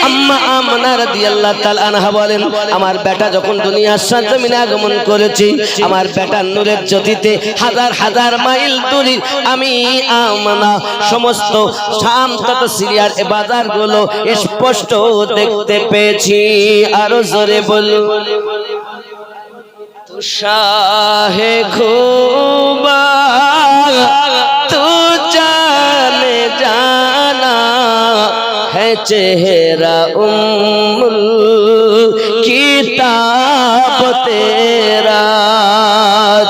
আম্মা আমিনা রাদিয়াল্লাহু তাআলা আনহা বলেন, আমার বেটা যখন দুনিয়ার সরজমিনে আগমন করেছে, আমার বেটার নূরের জ্যোতিতে হাজার হাজার মাইল দূরে আমি আমিনা সমস্ত শাম তথা সিরিয়ার এ বাজারগুলো স্পষ্ট দেখতে পেয়েছি। আরো জোরে বলুন, তু শাহে খুবা তু জানে জানা है चेहरा उम्मुल किताब तेरा,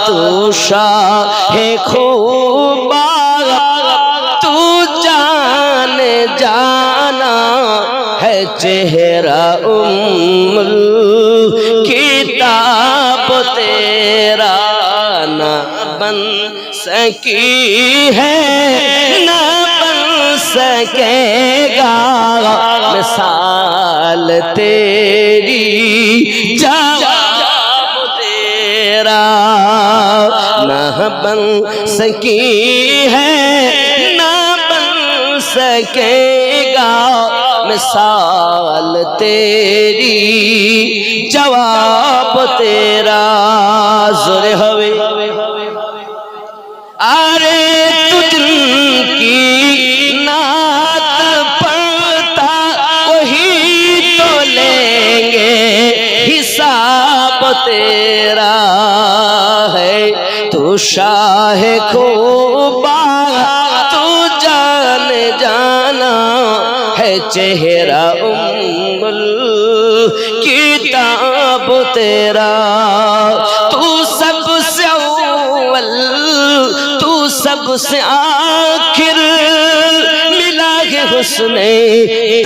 तू शाहे खूबा तू जाने जाना है चेहरा उम्मुल किताब तेरा, ना बन सकी है ना सकेगा मिसाल तेरी जवाब तेरा, ना बन सकी है ना बन सकेगा मिसाल तेरी जवाब तेरा। जोरे हवे अरे तुझ की तेरा है, तू शाहे खूबा तू जाने जाना है चेहरा उम्मुल किताब तेरा, तू सबसे अव्वल तू सबसे आखिर मिला के हुस्ने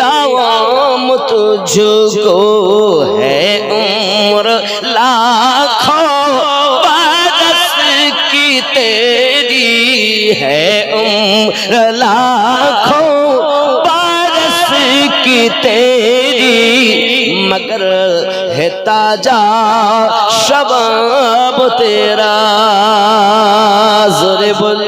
तावाम तुझको है उम्र लाखों बरस की तेरी है उम्र लाखों बरस की तेरी, मगर है ताजा शबाब तेरा। जोरे बोल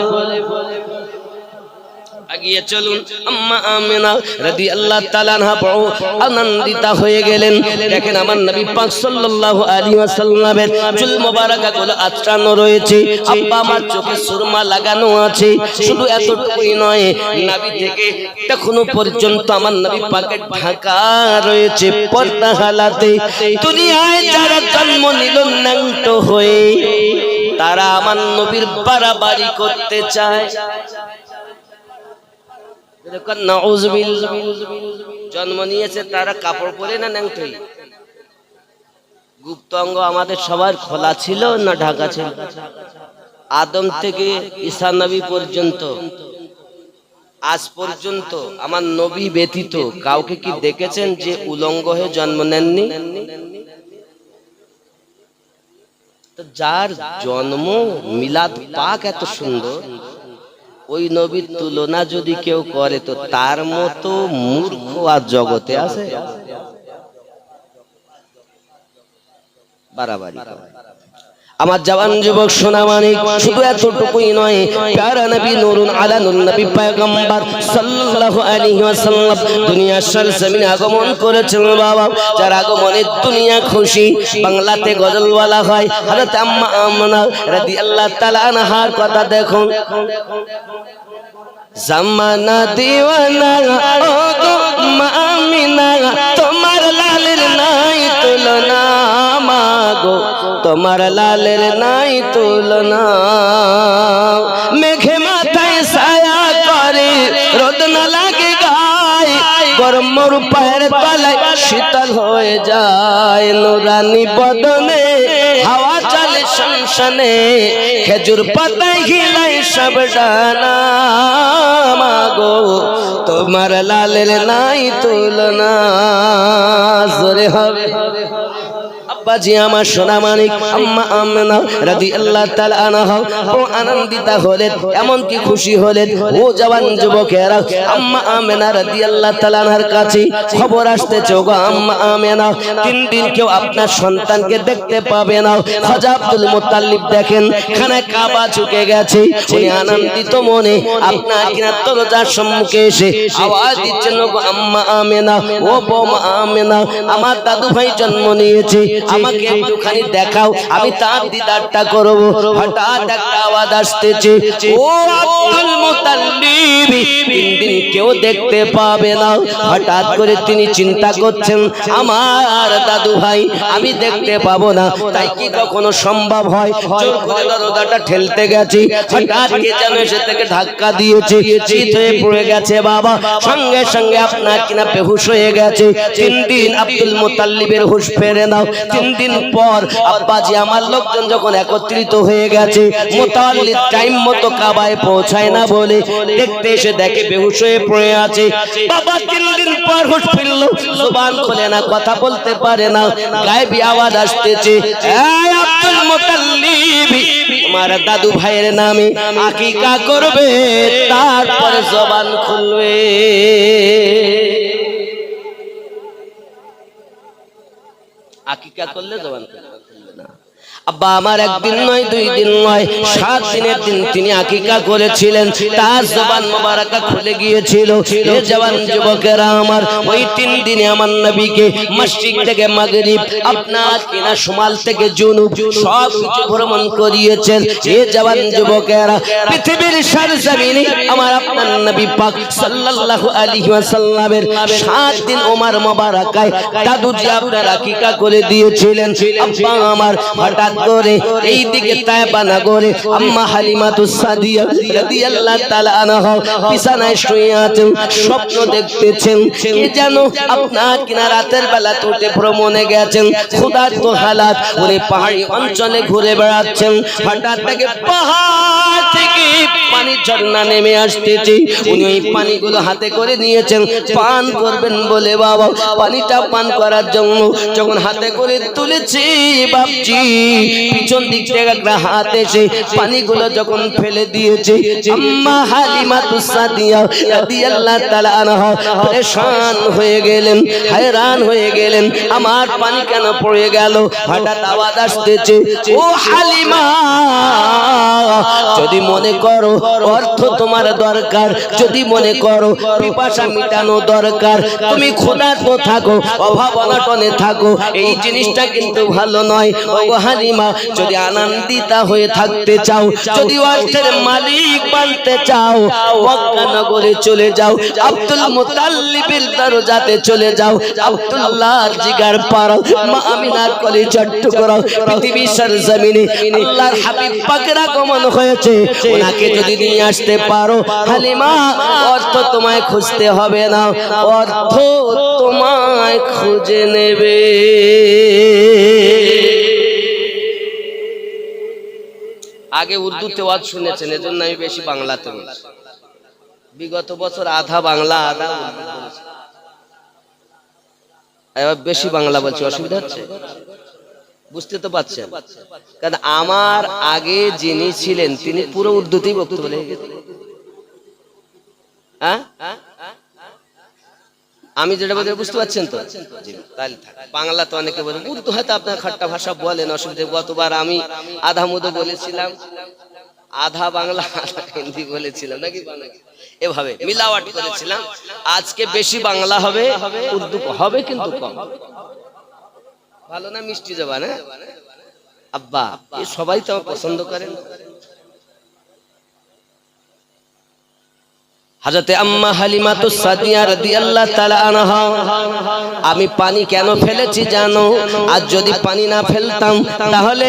আগিয়ে চলুন। আম্মা আমিনা রাদিয়াল্লাহু তাআলা আনহা বড় আনন্দিতা হয়ে গেলেন। দেখেন আমার নবী পাক সাল্লাল্লাহু আলাইহি ওয়াসাল্লামের চুল মোবারকগুলো আঁচড়ানো রয়েছে, আব্বা আমার চোখে সুরমা লাগানো আছে। শুধু এতটুকুই নয়, নাভি থেকে এখনো পর্যন্ত আমার নবী পাকের ঢাকা রয়েছে পর্দা হালাতে। দুনিয়ায় যারা জন্ম নিল ন্যাংট হয়ে, তারা আমার নবীর বাড়াবাড়ি করতে চায়। জন্ম নিয়েছে তারা কাপড় পরে না ন্যাংটো? গুপ্ত অঙ্গ আমাদের সবার খোলা ছিল না ঢাকা ছিল? আদম থেকে ঈসা নবী পর্যন্ত আজ পর্যন্ত আমার নবী ব্যতীত কাউকে কি দেখেছেন যে উলঙ্গ হয়ে জন্ম নেননি? তো যার জন্ম মিলাদ পাক এত সুন্দর, ওই নবীর তুলনা যদি কেউ করে তো তার মতো মূর্খ আর জগতে আছে? বাড়াবাড়ি আমার জওয়ান যুবক সোনা মানিক, শুধু এতটুকুই নয়, প্যারা নবী নূরুন আলা নূর নবী পয়গম্বর সাল্লাল্লাহু আলাইহি ওয়াসাল্লাম দুনিয়ার সরজমিনে আগমন করেছেন। বাবা, যার আগমনে দুনিয়া খুশি। বাংলাতে গজল বলা হয়। হযরত আম্মা আমিনা রাদিয়াল্লাহু তাআলা আনহার কথা দেখুন। জামানা দিওয়ানা ও গো আমিনা, তোমার লালের নাই তুলনা, মাগো তোমার লালের নাই তুলনা। মেঘে মাথায় ছায়া করে, রোদ না লাগে গায়ে, গরম মরু পায়ের তলায় শীতল হয়ে যায়। নুরানি বদনে হাওয়া চলে শনশনে, খেজুর পাতায় হিলাই সব ডানা, মাগো তোমার লালের নাই তুলনা। জোরে হবে আব্বাজি আমার সোনা মানিক আম্মা আমেনা রাদিয়াল্লাহু তাআলা আনহা বড় আনন্দিত হলেন, এমন কি খুশি হলেন। ও জওয়ান যুবকেরা, আম্মা আমেনা রাদিয়াল্লাহু তাআলা আনহার কাছে খবর আসতেছে, ওগো আম্মা আমেনা, 3 দিন কেউ আপনার সন্তানকে দেখতে পাবে না। খাজা আব্দুল মুত্তালিব দেখেন খানায় কাবা ঝুঁকে গেছে, উনি আনন্দিত মনে আপনার কিনা দরজার সম্মুখে এসে আওয়াজ দিচ্ছেন, ওগো আম্মা আমেনা, ও বৌমা আমেনা, আমার দাদু ভাই জন্ম নিয়েছে, আমাকে একটুখানি দেখাও, আমি তার দিদারটা করব। হঠাৎ একটা আওয়াজ আসতেছে, ও আব্দুল মুত্তালিব, 3 দিন কেউ দেখতে পাবে না। হঠাৎ করে তিনি চিন্তা করছেন, আমার দাদু ভাই আমি দেখতে পাবো না, তাই কি কখনো সম্ভব হয়? জোর করে দরজাটা ঠেলতে গেছি, হঠাৎ কে যেন এসে থেকে ধাক্কা দিয়েছে, চিত হয়ে পড়ে গেছে বাবা, সঙ্গে সঙ্গে আপনার কিনা বেহুশ হয়ে গেছে। 3 দিন আব্দুল মুত্তালিবের হুঁশ ফেরে নাও। 3 দিন পর আব্বাজি আমার লোকজন যখন একত্রিত হয়ে গেছে, মুত্তালিব টাইম মতো কাবায় পৌঁছায় না বলে দেখতে এসে দেখে বেহুশ হয়ে পড়ে আছে। বাবা 3 দিন পর হুঁশ ফিরল, জবান খোলে না, কথা বলতে পারে না, গায়েবী আওয়াজ আসতেছে, এই আব্দুল মুত্তালিব, তোমার দাদু ভাইয়ের নামে আকিকা করবে, তারপরে জবান খুলবে। আকিকা করলে জবান খুলবে না। আব্বা আমার একদিন নয়, 2 দিন নয়, 7 দিনের দিন তিনি আকিকা করেছিলেন, তার জবান মোবারকা খুলে গিয়েছিল। এ জওয়ান যুবকেরা আমার, ওই 3 দিনে আমার নবীকে মশরিক থেকে মাগরিব, আপনার কিনা শুমাল থেকে জুনুব সব কিছু ভ্রমণ করিয়েছেন। এ জওয়ান যুবকেরা, পৃথিবীর সরজমিনে আমার আপনার নবী পাক সাল্লাল্লাহু আলাইহি ওয়াসাল্লামের 7 দিন ওমর মোবারকায় দাদুজি আপনার আকিকা করে দিয়েছিলেন। আব্বা আমার হঠাৎ করে এই দিকে তায়েবা নগরে আম্মা হালিমাতুস সাদিয়া রাদিয়াল্লাহু তাআলা আনহা বিছানায় শুয়ে আছেন, স্বপ্ন দেখতেছেন, কে যেন আপনার কিনা রাতের বেলা উঠে ভ্রমণে গেছেন, ক্ষুধার্ত হালাত, উনি পাহাড়ি অঞ্চলে ঘুরে বেড়াচ্ছেন। হঠাৎ থেকে পাহাড় থেকে পানির ঝর্ণা নেমে আসতেছে, উনি ওই পানিগুলো হাতে করে নিয়েছেন, পান করবেন বলে বাবা পানিটা পান করার জন্য যখন হাতে করে তুলেছি, বাপজি পিছন দিক থেকে একটা হাত এসে পানিগুলো যখন ফেলে দিয়েছে, আম্মা হালিমাতুস সাদিয়া রাদিয়াল্লাহু তাআলা আনহা পরেশান হয়ে গেলেন, hayran হয়ে গেলেন, আমার পানি কেন পড়ে গেল। হঠাৎ আওয়াজ আসতেছে, ও হালিমা, যদি মনে করো অর্থ তোমার দরকার, যদি মনে করো পিপাসা মিটানো দরকার, তুমি ক্ষুধার্ত থাকো, অভাব অনটনে থাকো, এই জিনিসটা কিন্তু ভালো নয়। ও হালিমা, যদি আনন্দিতা হয়ে থাকতে চাও, যদি অর্থের মালিক বানতে চাও, মক্কা নগরে চলে যাও, আব্দুল মুত্তালিবের দরজাতে চলে যাও, আব্দুল্লাহর জিগার পাড়াও, মা আমিনার কলিজার টুকরা, পৃথিবীর সরজমিনে আল্লাহর হাবিব পাকের আগমন হয়েছে, ওনাকে যদি নিয়ে আসতে পারো হালিমা, অর্থ তোমায় খুঁজতে হবে না, অর্থ তোমায় খুঁজে নেবে। আগে উর্দুতে ওয়াজ শুনেছেন, এজন্য আমি বেশি বাংলাতে বলছি। বিগত বছর আধা বাংলা আধা উর্দু বলেছি, এবার বেশি বাংলা বলছি, অসুবিধা হচ্ছে? বুঝতে তো পারছেন? কারণ আমার আগে যিনি ছিলেন তিনি পুরো উর্দুতেই বক্তব্য লিখে গেছেন। হ্যাঁ, আমি যেটা বলতে বুঝতে পারছেন তো? তাহলে বাংলা তো অনেকে বলে, উর্দু হয়তো আপনার খাট্টা ভাষা বলেন, অসুবিধা। গতবার আমি আধা মুদো বলেছিলাম, আধা বাংলা আধা হিন্দি বলেছিলাম, নাকি এভাবে মিলাওয়াট করেছিলাম। আজকে বেশি বাংলা হবে, উর্দু হবে কিন্তু কম। ভালো না মিষ্টি জবান? আব্বা এ সবাই তো পছন্দ করেন। হযরতে আম্মা হালিমাতুস সাদিয়া রাদিয়াল্লাহু তাআলা আনহা, আমি পানি কেন ফেলেছি জানো? আর যদি পানি না ফেলতাম তাহলে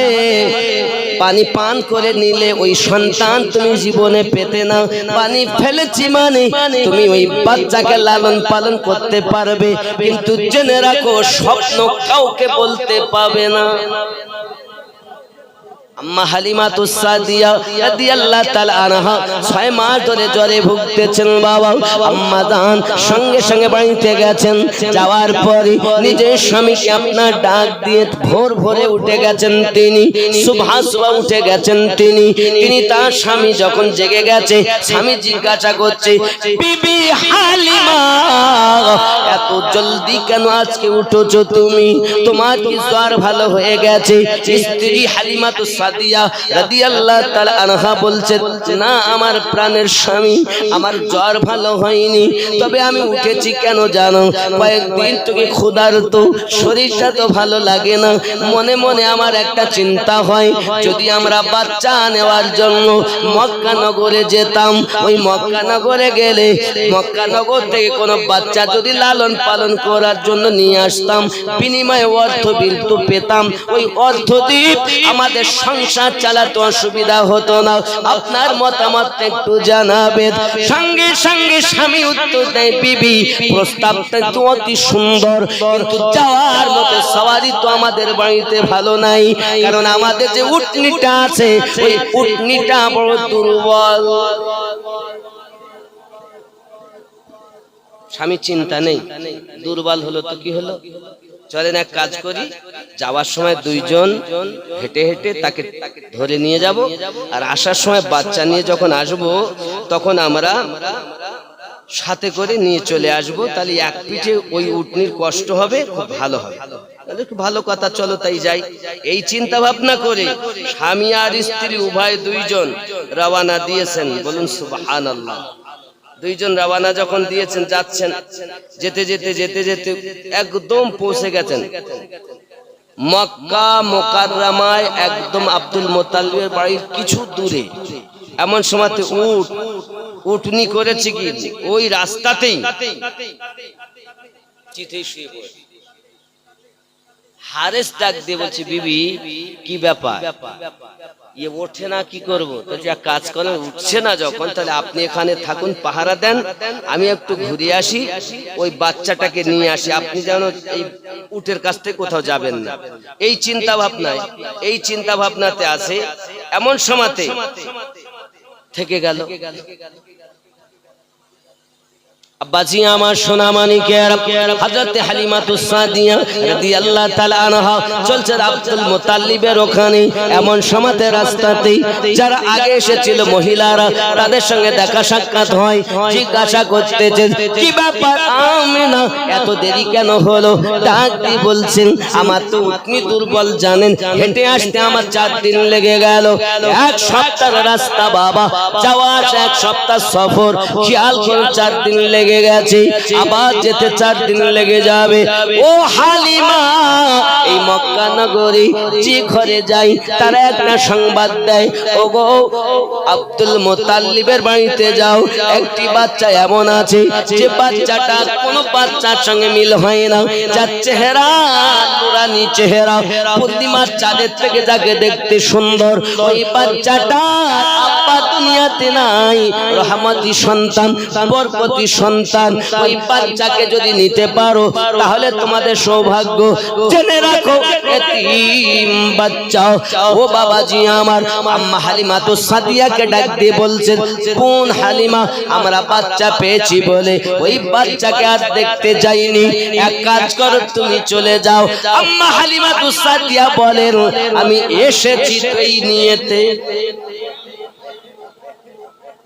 পানি পান করে নিলে ওই সন্তান তুমি জীবনে পেতে না। পানি ফেলেছি মানে তুমি ওই বাচ্চাকে লালন পালন করতে পারবে, কিন্তু জেনে রাখো স্বপ্ন কাউকে বলতে পাবে না। আম্মা হালিমাতুস সাদিয়া রাদিয়াল্লাহু তাআলা আনহা 6 মাস ধরে জ্বরে ভুগতেছেন বাবা। আম্মা জান সঙ্গে সঙ্গে বাড়িতে গেছেন, যাওয়ার পরে নিজের স্বামীকে আপনার ডাক দিয়ে ভোর ভোরে উঠে গেছেন তিনি, সুবহা সুবহা উঠে গেছেন তিনি। তার স্বামী যখন জেগে গেছে, স্বামী জিজ্ঞাসা করছে, বিবি হালিমা এত জলদি কেন আজকে উঠেছো তুমি? তোমার কি জ্বর ভালো হয়ে গেছে? স্ত্রী হালিমাতুস সাদিয়া রাদিয়াল্লাহু তাআলা আনহা বলছে, না আমার প্রাণের স্বামী, আমার জ্বর ভালো হয়নি, তবে আমি উঠেছি কেন জানো? কয়েকদিন থেকে ক্ষুধার্ত, শরীরটা তো ভালো লাগে না, মনে মনে আমার একটা চিন্তা হয়, যদি আমরা বাচ্চা নেওয়ার জন্য মক্কা নগরে যেতাম, ওই মক্কা নগরে গেলে মক্কা নগর থেকে কোনো বাচ্চা যদি লালন পালন করার জন্য নিয়ে আসতাম, বিনিময়ে অর্থ বিলতু পেতাম, ওই অর্থ দিয়ে আমাদের সংসার চালাতে অসুবিধা হতো না। আপনার মতামত একটু জানাবেন। সঙ্গে সঙ্গে স্বামী উত্তর দেয়, বিবি প্রস্তাবটা তো অতি সুন্দর, কিন্তু যাওয়ার মতো সওয়ারি তো আমাদের বাড়িতে ভালো নাই, কারণ আমাদের যে উটনিটা আছে ওই উটনিটা বড় দুর্বল। স্বামী চিন্তা নেই, দুর্বল হলো তো কি হলো, চলেন এক কাজ করি, যাওয়ার সময় দুইজন হেঁটে হেঁটে তাকে ধরে নিয়ে যাব, আর আসার সময় বাচ্চা নিয়ে যখন আসব তখন আমরা সাথে করে নিয়ে চলে আসব, তাহলে এক পিঠে ওই উটনির কষ্ট হবে, খুব ভালো হবে। একটু ভালো কথা, চলো তাই যাই। এই চিন্তা ভাবনা করে স্বামী আর স্ত্রী উভয় দুইজন রওনা দিয়েছেন। বলুন সুবহানাল্লাহ। দুইজন রওনা যখন দিয়েছেন, যাচ্ছেন, যেতে যেতে যেতে যেতে একদম পৌঁছে গেছেন মক্কা মুকাররমায়, একদম আব্দুল মুত্তালিবের বাড়ির কিছু দূরে। এমন সময় উটনি করেছে কি ওই রাস্তাতেই চিঠে শুয়ে পড়ে। হারেস ডাক দিয়ে বলছে, বিবি কি ব্যাপার, ইয়ে ওঠে না, কি করবো? তো যা কাজ করেন, উঠছে না যখন, তাহলে আপনি এখানে থাকুন, পাহারা দেন, আমি একটু ঘুরে আসি, ওই বাচ্চাটাকে নিয়ে আসি, আপনি যেন এই উটের কাছ থেকে কোথাও যাবেন না। এই চিন্তা ভাবনাতে আছে। এমন সময়তে থেকে গেল। আব্বাজি আমার সোনা মানিকের হযরত হালিমাতুস সাদিয়া রাদিয়াল্লাহু তাআলা আনহা চলছে আব্দুল মুত্তালিবের ওখানে। এমন সময়তে রাস্তাতেই যারা আগে এসেছিল মহিলারা, তাদের সঙ্গে দেখা সাক্ষাৎ হয়। জিজ্ঞাসা করতেছে, কি ব্যাপার আমিনা, এত দেরি কেন হলো? ডাক দিয়ে বলছেন, আমার তো উটনি দুর্বল জানেন, হেঁটে আসতে আমার 4 দিন লেগে গেল। 1 সপ্তাহের রাস্তা বাবা, যাওয়া আসা 1 সপ্তাহ সফর, খেয়াল করে 4 দিন লেগে গেছে, আবার যেতে 4 দিন লেগে যাবে। ও হালিমা, এই মক্কা নগরী যে ঘরে যাই তারা একটা সংবাদ দেয়, ওগো আব্দুল মুত্তালিবের বাড়িতে যাও, একটি বাচ্চা এমন আছে যে বাচ্চাটা কোনো বাচ্চার সঙ্গে মিল হয় না, যার চেহারা নুরানি চেহারা, পূর্ণিমার চাঁদের থেকে যাকে দেখতে সুন্দর, ওই বাচ্চাটা আব্বা দুনিয়াতে নাই, রহমতি সন্তান, বরকতি সন্তান, ওই বাচ্চাকে যদি নিতে পারো তাহলে তোমাদের সৌভাগ্য। জেনে রাখো এতিম বাচ্চা। ও বাবাজি আমার, আম্মা হালিমাতুস সাদিয়াকে ডাক দিয়ে বলছেন, কোন হালিমা, আমরা বাচ্চা পেয়েছি বলে ওই বাচ্চাকে আর দেখতে যাইনি, এক কাজ করো তুমি চলে যাও। আম্মা হালিমাতুস সাদিয়া বলেন, আমি এসেছি এই নিয়েতে।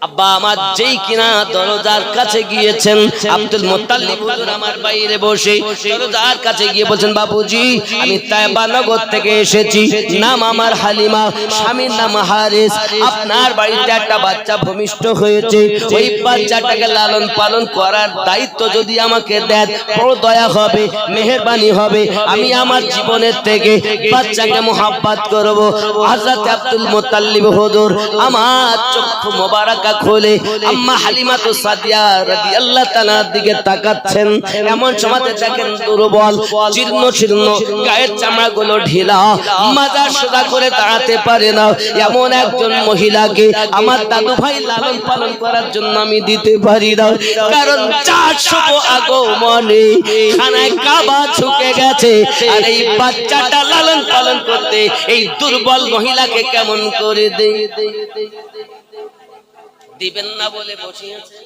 আব্বা আমার যেই কিনা দরজার কাছে গিয়েছেন, আব্দুল মুত্তালিব হুজুর আমার বাইরে বসে দরজার কাছে গিয়ে বলছেন, বাবুজি আমি তায়েবা নগর থেকে এসেছি, নাম আমার হালিমা, স্বামীর নাম হারিস, আপনার বাড়িতে একটা বাচ্চা ভূমিষ্ঠ হয়েছে, ওই বাচ্চাটাকে লালন পালন করার দায়িত্ব যদি আমাকে দেন, বড় দয়া হবে, মেহেরবানি হবে, আমি আমার জীবনের থেকে বাচ্চাকে মোহাব্বত করব। হযরত আব্দুল মুত্তালিব হুজুর আমার চক্ষু মোবারক খুলে আম্মা হালিমাতু সাদিয়া রাদিয়াল্লাহু তাআলার দিকে তাকাচ্ছেন। এমন সময় দেখেন দুর্বল, জীর্ণ শীর্ণ, গায়ের চামড়াগুলো ঢিলা, মাজা সোজা করে দাঁড়াতে পারে না। এমন একজন মহিলাকে আমার দাদু ভাই লালন পালন করার জন্য আমি দিতে পারি না, কারণ 400 আগমনে খানায় কাবা ঝুঁকে গেছে। আর এই বাচ্চাটা লালন পালন করতে এই দুর্বল মহিলাকে কেমন করে দিবেন না বলে বসে আছে।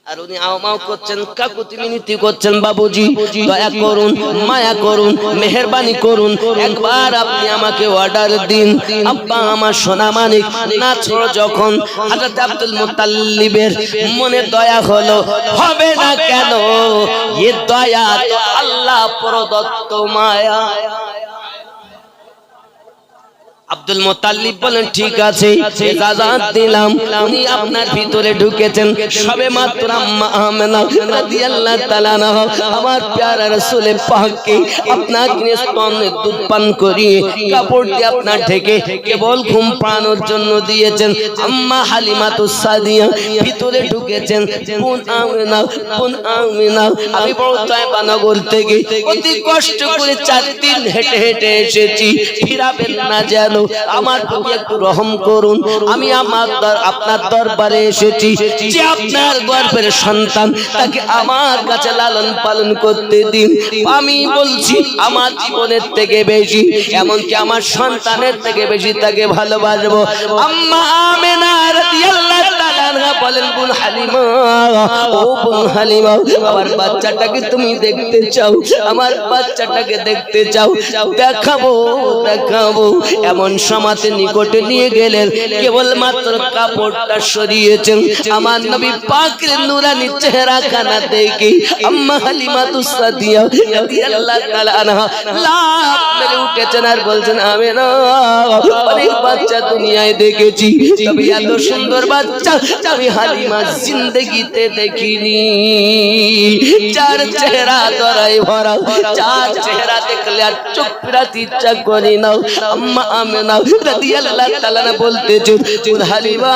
আর উনি আওমাও করছেন, কাকুতি মিনতি করছেন, বাবুজি দয়া করুন, মায়া করুন, মেহেরবানি করুন, একবার আপনি আমাকে অর্ডার দিন। আব্বা আমার সোনা মানিক নাচো যখন হযরত আব্দুল মুত্তালিবের মনে দয়া হলো, হবে না কেন, এ দয়া তো আল্লাহ প্রদত্ত মায়া। আব্দুল মুত্তালিব বলেন ঠিক আছে, ইজাজত দিলাম। উনি আপনার ভিতরে ঢুকেছেন সবে মাত্র আম্মা আমেনা রাদিয়াল্লাহু তাআলা আনহা আমার প্যারা রাসূল পাককে আপনার স্তনে দুধ পান করিয়ে কাপড় দিয়ে আপনার ঢেকে কেবল ঘুম পাড়ানোর জন্য দিয়েছেন। আম্মা হালিমাতু সাদিয়া ভিতরে ঢুকেছেন। বোন আমেনা, বোন আমেনা, আমি বড় তায়েবা নগর থেকে অতি কষ্ট করে 4 দিন হেঁটে হেঁটে এসেছি, ফিরাবেন না যেন, আমার প্রতি একটু রহম করুন। আমি আপনার দরবারে এসেছি, যে আপনার গর্ভের সন্তান তাকে আমার কাছে লালন পালন করতে দিন। আমি বলছি আমার জীবনের থেকে বেশি, এমনকি আমার সন্তানের থেকে বেশি তাকে ভালোবাসবো। আম্মা আমেনা রাদিয়াল্লাহু তাআলা আনহা বলেন, বোন হালিমা, ও বোন হালিমা, আমার বাচ্চাটাকে তুমি দেখতে চাও? আমার বাচ্চাটাকে দেখতে চাও? দেখাবো দেখাবো। এমন সমাতে নিকটে নিয়ে গেলেন, কেবলমাত্র কাপড়টা সরিয়েছেন। আমার নবী পাকের নূরানি চেহারা খানা দেখে আম্মা হালিমাতু সাদিয়া রাদিয়াল্লাহু তাআলা আনহা লাফ মেরে উঠেছেন আর বলছেন, আমেনা, অনেক বাচ্চা দুনিয়ায় দেখেছি, তবে এত সুন্দর বাচ্চা আমি হালিমা জিন্দেগিতে দেখিনি। যার চেহারা দরাই ভরা, যার চেহারা দেখলে আর চোখ ফেরাতে ইচ্ছা করে না। আম্মা আমেনা রাদিয়াল্লাহু তাআলা বলতেছেন, হালিমা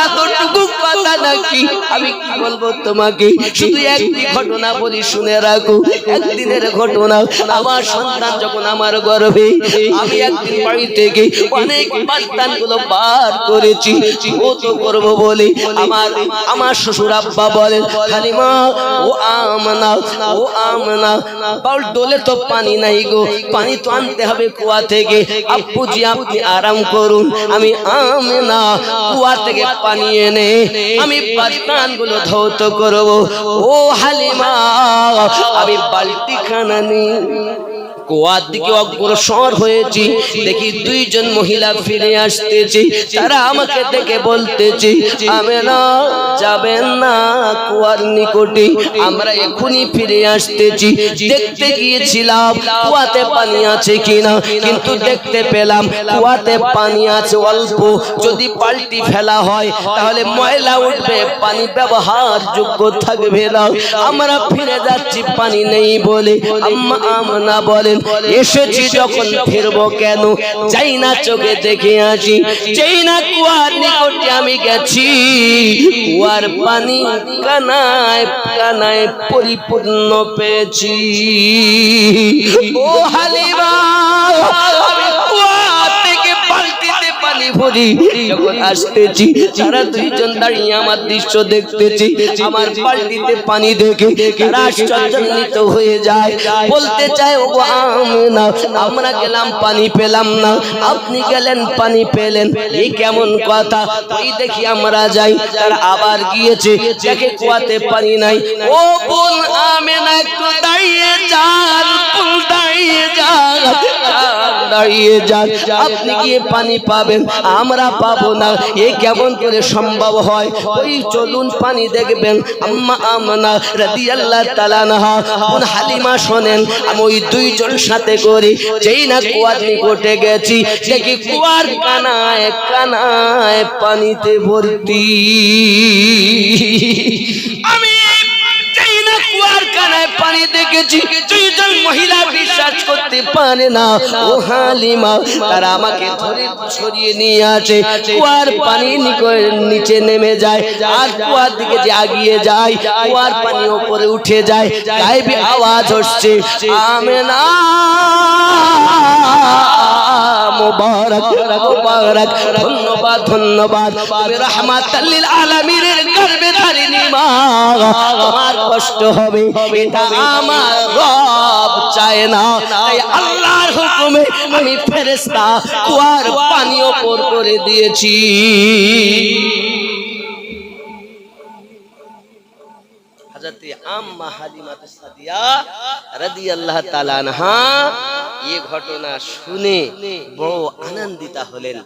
এতটুকু কথা নাকি, আমি কি বলবো তোমাকে, শুধু একটি ঘটনা বলি শুনে রাখো। একদিনের ঘটনা, আমার সন্তান যখন আমার গর্ভে, আমি একদিন বাড়ি থেকে অনেক সন্তানগুলো বার করেছি, ও তো করবো বলে আমার শ্বশুর আব্বা বলেন, হালিমা ও আমেনা, ও আমেনা, বাউল ডোলে তো পানি নাই গো, পানি তো আনতে হবে কুয়া থেকে। আব্বুজি আপনি আরাম করুন, আমি আমেনা কুয়া থেকে পানি এনে আমি বালতিগুলো ধৌত করব। ও হালিমা, আমি বালতি খানা নিই কুয়ার দিকে অগ্রসর হয়েছি, দেখি 2 জন মহিলা ফিরে আসতেছে। তারা আমাকে দেখে বলতেছে, আমেনা যাবেন না কুয়ার নিকটে, আমরা এখনই ফিরে আসতেছি। দেখতে গিয়েছিলাম কুয়াতে পানি আছে কিনা, কিন্তু দেখতে পেলাম কুয়াতে পানি আছে অল্প, যদি বালতি ফেলা হয় তাহলে ময়লা উঠবে, পানি ব্যবহার যোগ্য থাকবে না। আমরা ফিরে যাচ্ছি পানি নেই বলে। আম্মা আমেনা বলে, এসেছি যখন ফিরবো কেন, যাই না চোখে দেখে আসি। যেই না কুয়ার নিকটে আমি গেছি, কুয়ার পানি কানায় কানায় পরিপূর্ণ পেয়েছি। ও হালিমা, আমি কুয়া থেকে বালতিতে পানি ভরি যখন আসতেছি, তারা 2 জন দাঁড়িয়ে আমার দৃশ্য দেখতেছি। আমার বালতিতে পানি দেখে তারা আশ্চর্যান্বিত হয়ে যায়, বলতে চায়, ও আমেনা, আমরা গেলাম পানি পেলাম না, আপনি গেলেন পানি পেলেন, এই কেমন কথা? ওই দেখি আমরা যাই, তারা আবার গিয়েছে, দেখে কুয়াতে পানি নাই। ও বোন আমেনা, একটু দাঁড়িয়ে যান, দাঁড়িয়ে যান, দাঁড়িয়ে যান, আপনি গিয়ে পানি পাবেন, আমরা পাবো না, এ কেমন করে সম্ভব হয়? ওই চলুন পানি দেখবেন। আম্মা আমেনা রাদিয়াল্লাহু তাআলা আনহা বোন হালিমা শোনেন, আমি ওই 2 জন সাথে করে যেই না কুয়ার নিকটে গেছি, দেখি কুয়ার কানায় কানায় পানিতে ভর্তি। আমি যেই না কুয়ার কানায় পানি দেখেছি, 2 জন মহিলা বিশ্বাস করতে পারে না। ও হালিমা, তারা আমাকে ধরে সরিয়ে নিয়ে আসে, কুয়ার পানি নিচে নেমে যায়, আর কুয়ার দিকে যে আগিয়ে যায়, কুয়ার পানি উপরে উঠে যায়, গায়েবী আওয়াজ হচ্ছে, আমেনা মুবারক মুবারক, ধন্যবাদ ধন্যবাদ, তুমি রাহমাতাল লিল আলামিনের গর্ভধারিণী মা, তোমার কষ্ট হবে এটা আমার রব চায় না, তাই আল্লাহর হুকুমে আমি ফেরেশতা কুয়ার পানি উপর করে দিয়েছি। হযরতে আম্মা হালিমাতুস সাদিয়া রাদিয়াল্লাহু তাআলা আনহা এই ঘটনা শুনে বড় আনন্দিতা হলেন,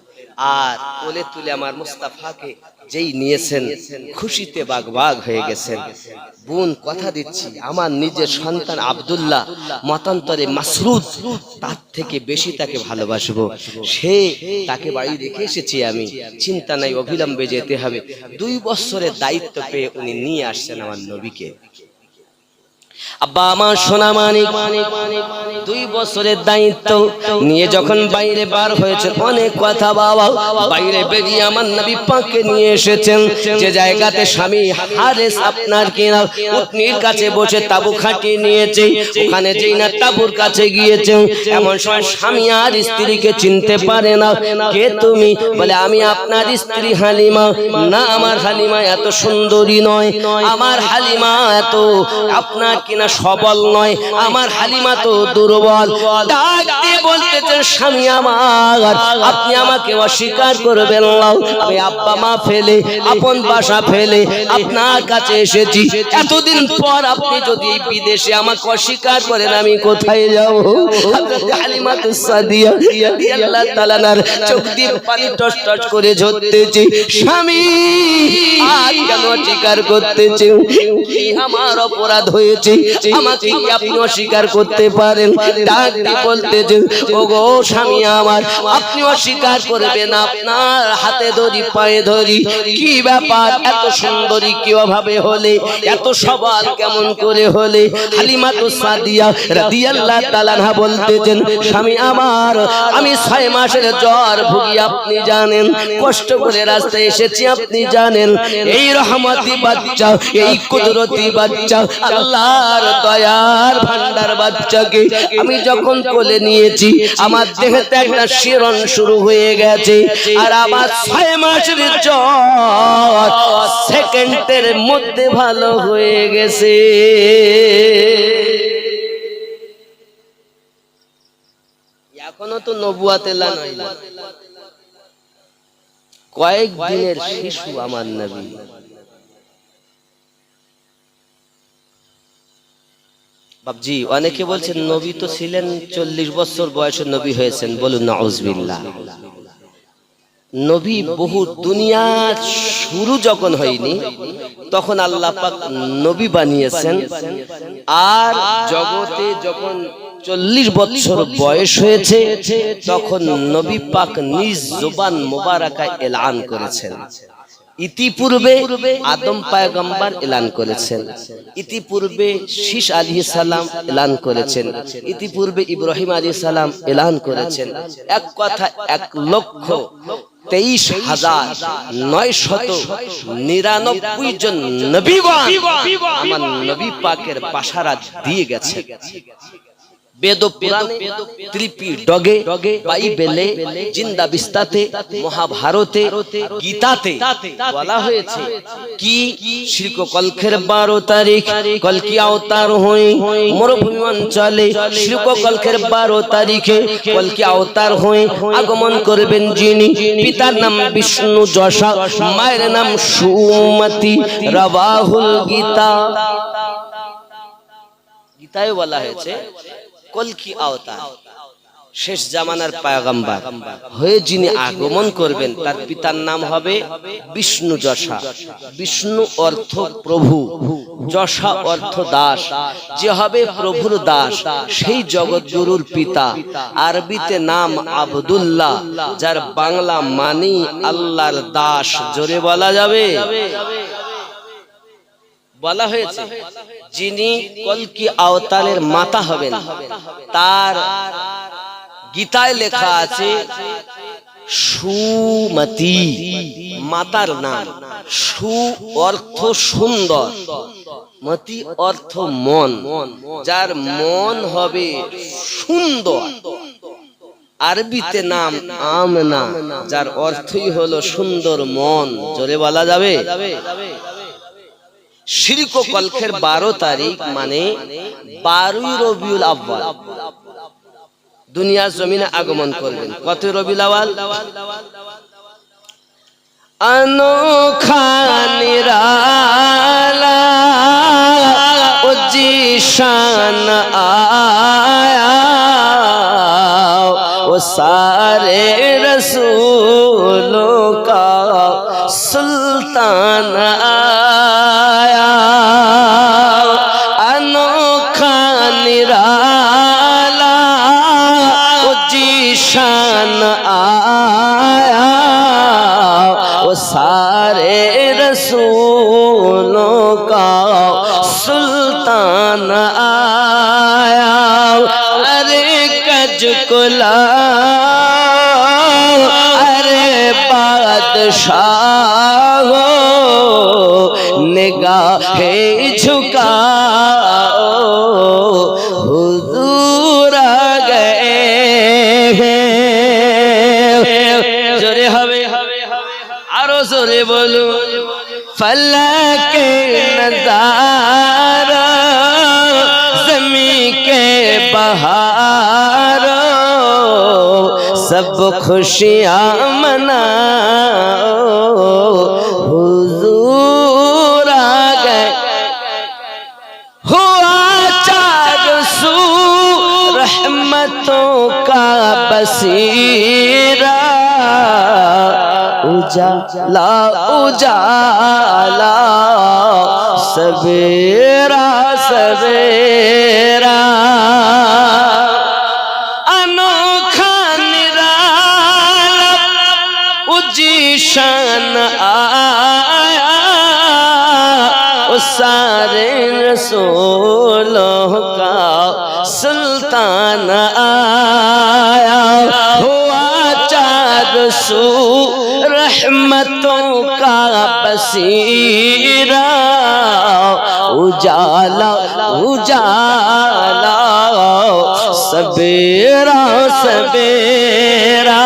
আর কোলে তুলে আমার মুস্তাফাকে যেই নিয়েছেন খুশিতে বাগবাগ হয়ে গেছেন। বোন, কথা দিচ্ছি আমার নিজের সন্তান আব্দুল্লাহ মতান্তরে মাসরুদ, তার থেকে বেশি তাকে ভালোবাসবো। সে তাকে বাড়ি রেখে এসেছি আমি, চিন্তা নাই, অবিলম্বে যেতে হবে। 2 বছরের দায়িত্ব পেয়ে উনি নিয়ে আসছেন আমার নবীকে। আব্বা আমার সোনা মানিক 2 বছরের দায়িত্ব নিয়ে যখন বাইরে বার হয়েছে, অনেক কথা বাবা, বাইরে বেরিয়ে আমার নবী পাককে নিয়ে এসেছেন যে জায়গাতে স্বামী হারেস আপনার কিনা উটনির কাছে বসে তাবু খাটিয়ে নিয়েছে, ওখানে যেই না তাবুর কাছে গিয়েছে, এমন সময় স্বামী আর স্ত্রীকে চিনতে পারে না। কে তুমি? বলে আমি আপনার স্ত্রী হালিমা। না, আমার হালিমা এত সুন্দরী নয়, আমার হালিমা এত আপনার কিনা সবল নয়, আমার হালিমা তো দুর্বল। ডাক দিয়ে বলতেছেন, স্বামী আমার, আপনি আমাকে অস্বীকার করবেন না, আমি আব্বা মা ফেলে আপন বাসা ফেলে আপনার কাছে এসেছি, এতদিন পর আপনি যদি এই বিদেশে আমাকে অস্বীকার করেন আমি কোথায় যাব? হযরত হালিমাতুস সাদিয়া রাদিয়াল্লাহু তাআলা আনহার চোখ দিয়ে পানি টস টস করে ঝরতেছে। স্বামী আজ কেন অস্বীকার করতেছে? কি আমার অপরাধ হয়েছে? আমাকে কি আপনি অস্বীকার করতে পারেন? ডাক দিয়ে বলতেছেন, ওগো স্বামী আমার, আপনি অস্বীকার করবেন? আপনার হাতে ধরি পায়ে ধরি, কি ব্যাপার? এত সুন্দরী কিভাবে হলে? এত সবল কেমন করে হলে? হালিমাতুস সাদিয়া রাদিয়াল্লাহু তাআলা আনহা বলতেছেন, স্বামী আমার, আমি 6 মাসের জ্বর ভুগি আপনি জানেন, কষ্ট করে রাস্তায় এসেছি আপনি জানেন। এই রহমতি বাচ্চা, এই কুদরতি বাচ্চা, আল্লাহর দয়ার ভান্ডার বাচ্চাকে আমি যখন কোলে নিয়েছি, আমার দেহেতে একটা শিরন শুরু হয়ে গেছে, আর আমার 6 মাসের জ্বর সেকেন্ডের মধ্যে ভালো হয়ে গেছে। এখনো তো নবুয়াত এলান হয়নি, কয়েক দিনের শিশু আমার নবী। বাবজি, অনেকে বলছেন নবী তো ছিলেন 40 বছর বয়সে নবী হয়েছেন, বলুন নাউজুবিল্লাহ। নবী বহু, দুনিয়া শুরু যখন হয়নি তখন আল্লাহ পাক নবী বানিয়েছেন, আর জগতে যখন 40 বছর বয়স হয়েছে তখন নবী পাক নিজ জবান মোবারকায় এলান করেছেন। ইতিপূর্বে আদম পয়গম্বর এলান করেছেন, ইতিপূর্বে শীশ আলাইহিস সালাম এলান করেছেন, ইতিপূর্বে ইব্রাহিম আলাইহিস সালাম এলান করেছেন। এক কথা 1,23,999 জন নবীগণ আমার নবী পাকের বাশারাত দিয়ে গেছে। বেদ পুরাণে, ত্রিপিটকে, বাইবেলে, জিন্দা বিস্তাতে, মহাভারতে, গীতাতে বলা হয়েছে কি শিরক কলখের 12 তারিখ কলকি অবতার হয়ে মরুভূমি অঞ্চলে, শিরক কলখের 12 তারিখে কলকি অবতার হয়ে আগমন করবেন যিনি, পিতার নাম বিষ্ণু যশা, মায়ের নাম সুমতি। রাবাহুল গীতা, গীতায় বলা হয়েছে কলকি অবতার শেষ জামানার পয়গম্বর হয়ে যিনি আগমন করবেন তার পিতার নাম হবে বিষ্ণু যশা। বিষ্ণু অর্থ প্রভু, যশা অর্থ দাস, যে হবে প্রভুর দাস সেই জগৎগুরুর পিতা। আরবিতে নাম আব্দুল্লাহ, যার বাংলা মানি আল্লাহর দাস। জোরে বলা যাবে? বলা হয়েছে যিনি কলকি আওতারের মাতা হবেন তার গীতায় লেখা আছে সুমতি, মাতার নাম। সু অর্থ সুন্দর, মতি অর্থ মন। যার মন হবে সুন্দর, আরবিতে নাম আমনা, যার অর্থই হলো সুন্দর মন। জোরে বলা যাবে? শিরক ও কলখের 12 তারিখ মানে 12ই রবিউল আউয়াল দুনিয়ার জমিনে আগমন করবেন। কত রবিউল আউয়াল? अनोखा निराला ओ जीशान आया, वो सारे रसूलों का सुल्तान आया। अनोखा निराला ओ जीशान आया, वो सारे रसूलों का सुल्तान आया। अरे कज कुला, अरे बादशाह निगाहे झुकाओ, हुजूर आ गए हैं। जोरे हवे आरो जोरे बोलो। फलक नज़ारा ज़मी के बहारो, सब खुशियाँ मनाओ, हुजूर आ गए। हुआ चार सू रहमतों का बसीरा, उजाला उजाला सवेरा सवेरा। अनोखा निराला उजीशान आया, उस सारे रसूलों का सुल्तान आया। हुआ चार सू रहमतों का बसीरा, उजाला उजाला सवेरा सवेरा।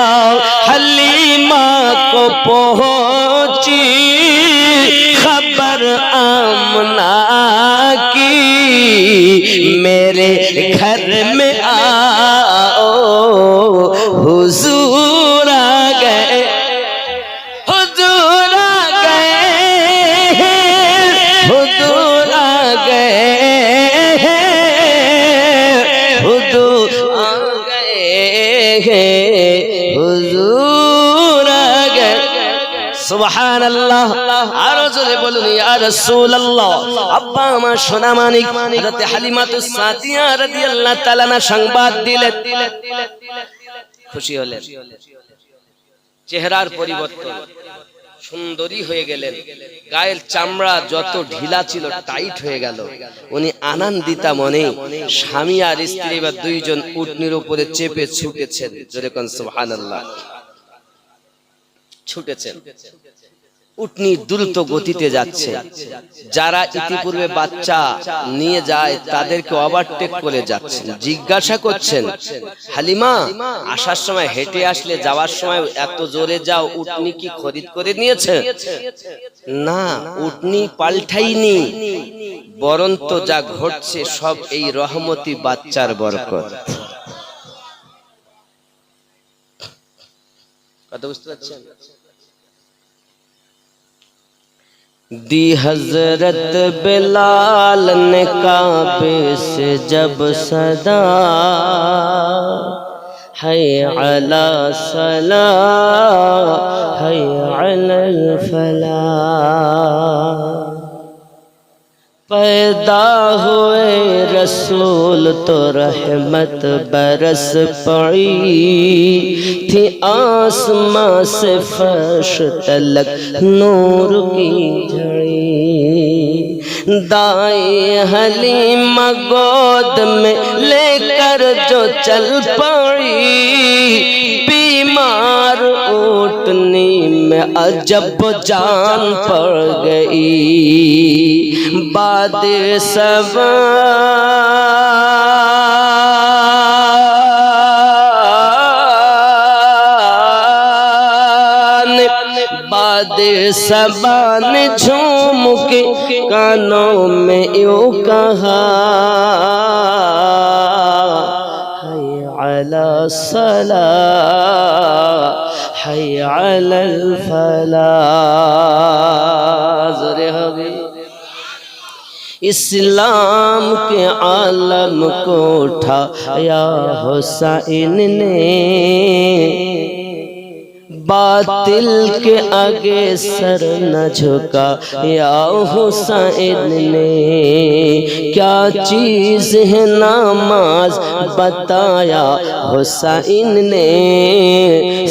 हलीमा को पहुंची खबर आमना की, मेरे घर में आओ, हुजूर आ गए, हुजूर आ गए, हुजूर आ गए, हुजूर आ गए, हुजूर आ गए। सुभान अल्लाह। आरो जोरे बोलुन या रसूल अल्लाह। अब्बा আমার সোনা মানিক হযরত হালিমাতুস সাদিয়া রাদিয়াল্লাহু তাআলা না সংবাদ দিলেন, খুশি হলেন, চেহারার পরিবর্তন, সুন্দরী হয়ে গেলেন, গায়ের চামড়া যত ঢিলা ছিল টাইট হয়ে গেল। উনি আনন্দিতা মনে স্বামী আর স্ত্রী বা দুইজন উটনির উপরে চেপে ছুটেছেন। জোরে কোন সুবহানাল্লাহ। ছুটেছেন, উটনি দ্রুত গতিতে যাচ্ছে। যারা ইতিপূর্বে বাচ্চা নিয়ে যায় তাদেরকে ওভারটেক করে যাচ্ছেন। জিজ্ঞাসা করছেন, হালিমা আসার সময় হেঁটে আসলে যাওয়ার সময় এত জোরে যাও, উটনি কি খরিদ করে নিয়েছে? না, উটনি পাল্টাইনি, বরঞ্চ যা ঘটছে সব এই রহমতি বাচ্চার বরকত। কথা বুঝতে পারছেন? दी हजरत बिलाल ने काबे से जब सदा, है अला सला है अलल फला। पैदा हुए रसूल तो रहमत बरस पड़ी थी, आसमां से फर्श तलक नूर की झड़ी। दाएं हलीमा गोद में लेकर जो चल पड़ी, बीमार ऊँटनी में अजब जान पड़ गई। बाद सबा सबान झूम के कानों में यूं कहा, हय अला सलाह हय अलल फलाह। ज़ोरे होगी इस्लाम के आलम को उठाया हुसैन ने, बातिल के आगे सर न झुका या हुसैन ने। क्या चीज है नमाज बताया हुसैन ने,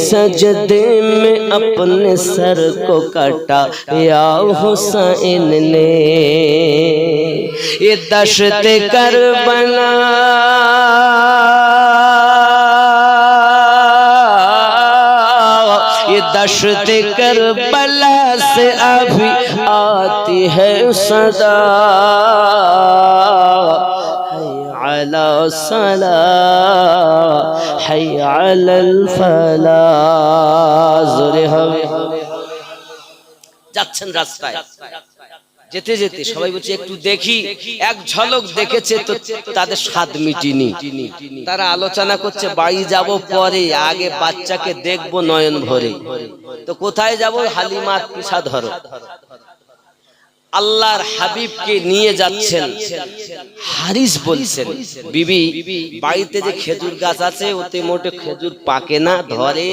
सजदे में अपने सर को काटा या हुसैन ने। ये दश्त करबला दश्त करबला से अभी आती है सदा, हय अला सलाह हय अलल फलाह। ज़ोरे হবে যাচ্ছেন রাস্তায়, যেতে যেতে সবাই বলছে একটু দেখি, এক ঝলক দেখেছে তো তাদের স্বাদ মিটিনি। তারা আলোচনা করছে বাড়ি যাব পরে, আগে বাচ্চাকে দেখবো নয়ন ভরে। তো কোথায় যাব? হালিমার পিছা ধরো। আল্লাহর হাবিবকে নিয়ে যাচ্ছেন। হারিস বলছেন, বিবি বাড়িতে যে খেজুর গাছ আছে ওতে মোটে খেজুর পাকে না, ধরে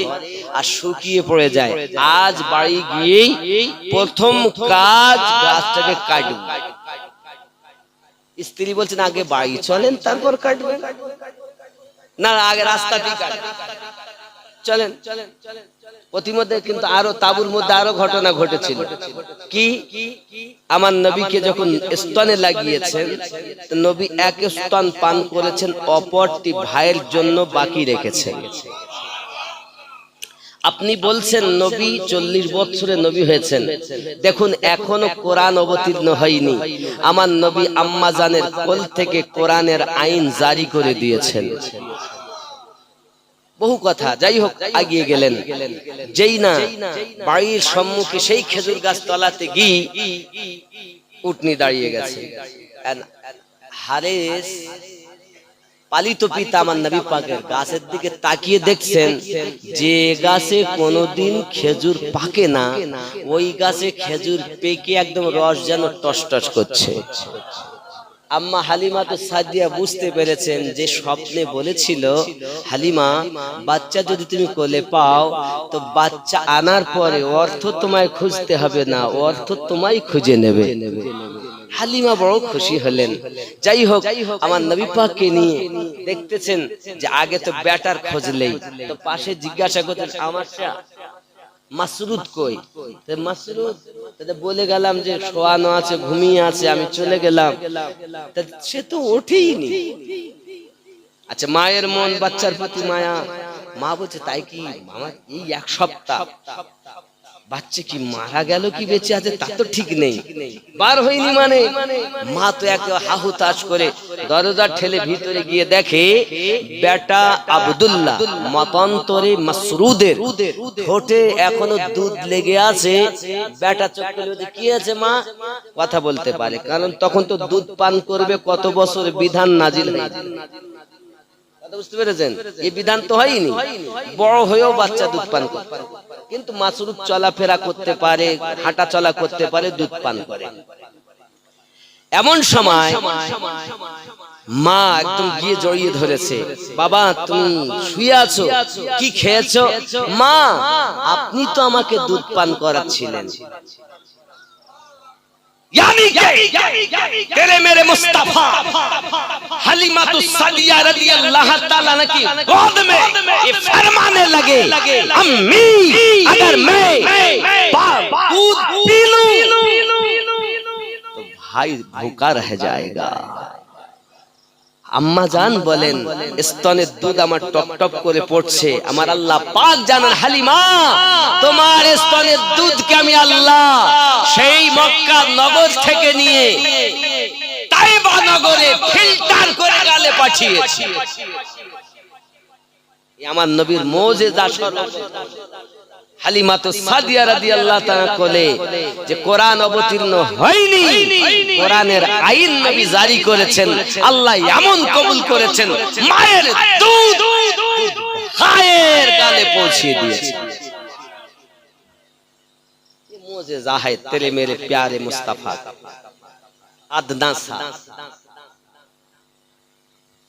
আর শুকিয়ে পড়ে যায়। আজ বাড়ি গিয়েই প্রথম কাজ গাছটাকে কাটব। স্ত্রী বলছেন আগে বাড়ি চলেন তারপর কাটবেন। না আগে রাস্তাতেই কাটবেন, চলেন। প্রতিমধ্যে কিন্তু আরো তাবুর মধ্যে আরো ঘটনা ঘটেছিল। কি? আমার নবীকে যখন স্তনে লাগিয়েছেন, নবী এক স্তন পান করেছেন, অপরটি ভাইয়ের জন্য বাকি রেখেছেন। আপনি বলছেন নবী 40 বছরে নবী হয়েছেন, দেখুন এখনো কোরআন অবতীর্ণ হয়নি। আমার নবী আম্মা জানের কোল থেকে কোরআনের আইন জারি করে দিয়েছেন। বহু কথা, যাই হোক এগিয়ে গেলেন। যেই না বাড়ির সম্মুখে সেই খেজুর গাছ তলাতে গিয়ে উটনি দাঁড়িয়ে গেছে। হারেস পালিত পিতা আমার নবী পাকের গাছের দিকে তাকিয়ে দেখছেন যে গাছে কোনোদিন খেজুর পাকে না, ওই গাছে খেজুর পেকে একদম রস যেন টস টস করছে। আম্মা হালিমা তো সাদিয়া বুঝতে পেরেছেন যে স্বপ্নে বলেছিল, হালিমা বাচ্চা যদি তুমি কোলে পাও তো বাচ্চা আনার পরে অর্থ তোমায় খুঁজতে হবে না, অর্থ তোমায় খুঁজে নেবে। হালিমা বড় খুশি হলেন। যাই হোক আমার নবী পাককে নিয়ে দেখতেছেন যে আগে তো ব্যাটার খোঁজলেই, তো পাশে জিজ্ঞাসা করতেন আমার মাসরুদ কই? মাসরুদ বলে গেলাম যে শোয়ানো আছে, ঘুমিয়ে আছে, আমি চলে গেলাম। সে তো ওঠেইনি। আচ্ছা মায়ের মন বাচ্চার প্রতি মায়া, মা বলছে তাই কি আমার এই এক সপ্তাহ বাচ্চা কি মারা গেল কি বেঁচে আছে তা তো ঠিক নেই, বার হয়নি মানে। মা তো একে হাহুতাশ করে দরজা ঠেলে ভিতরে গিয়ে দেখে বেটা আব্দুল্লাহ মতান্তরে মাসরুদের ঠোঁটে এখনো দুধ লেগে আছে। বেটা চোখ খুলে কি আছে মা? কথা বলতে পারে, কারণ তখন তো দুধ পান করবে কত বছর বিধান নাজিল হয়েছে। বুঝতে পেরেছেন? এই বিধান তো হয়নি, বড় হয়েও বাচ্চা দুধ পান করে, কিন্তু মাসরুদ চলাফেরা করতে পারে, হাঁটা চলা করতে পারে, দুধ পান করে। এমন সময় মা একদম গিয়ে জড়িয়ে ধরেছে, বাবা তুমি শুয়ে আছো, কি খেয়েছো? মা আপনি তো আমাকে দুধ পান করাচ্ছিলেন। यानी तेरे मेरे मुस्तफा हलीमा तो सादिया रज़ी अल्लाह ताला की गोद में ये फरमाने लगे, अम्मी अगर मैं दूध पी लूं तो भाई भूखा रह जाएगा। আম্মা জান বলেন স্তনের দুধ আমার টপ টপ করে পড়ছে, আমার আল্লাহ পাক জানেন হালিমা তোমার স্তনের দুধকে আমি আল্লাহ সেই মক্কা নগর থেকে নিয়ে তাইবা নগরে ফিল্টার করে গালে পাঠিয়েছি। আমার নবীর মুজিজা স্বরূপ হালিমা তো সাদিয়া রাদিয়াল্লাহু তাআলা কোলে যে কোরআন অবতীর্ণ হয়নি, কোরআনের আইন নবী জারি করেছেন, আল্লাহ এমন কবুল করেছেন মায়ের দুধ ভাইয়ের গালে পৌঁছে দিয়েছে। ये मुझेजा है तेरे मेरे प्यारे मुस्तफा अदना सा,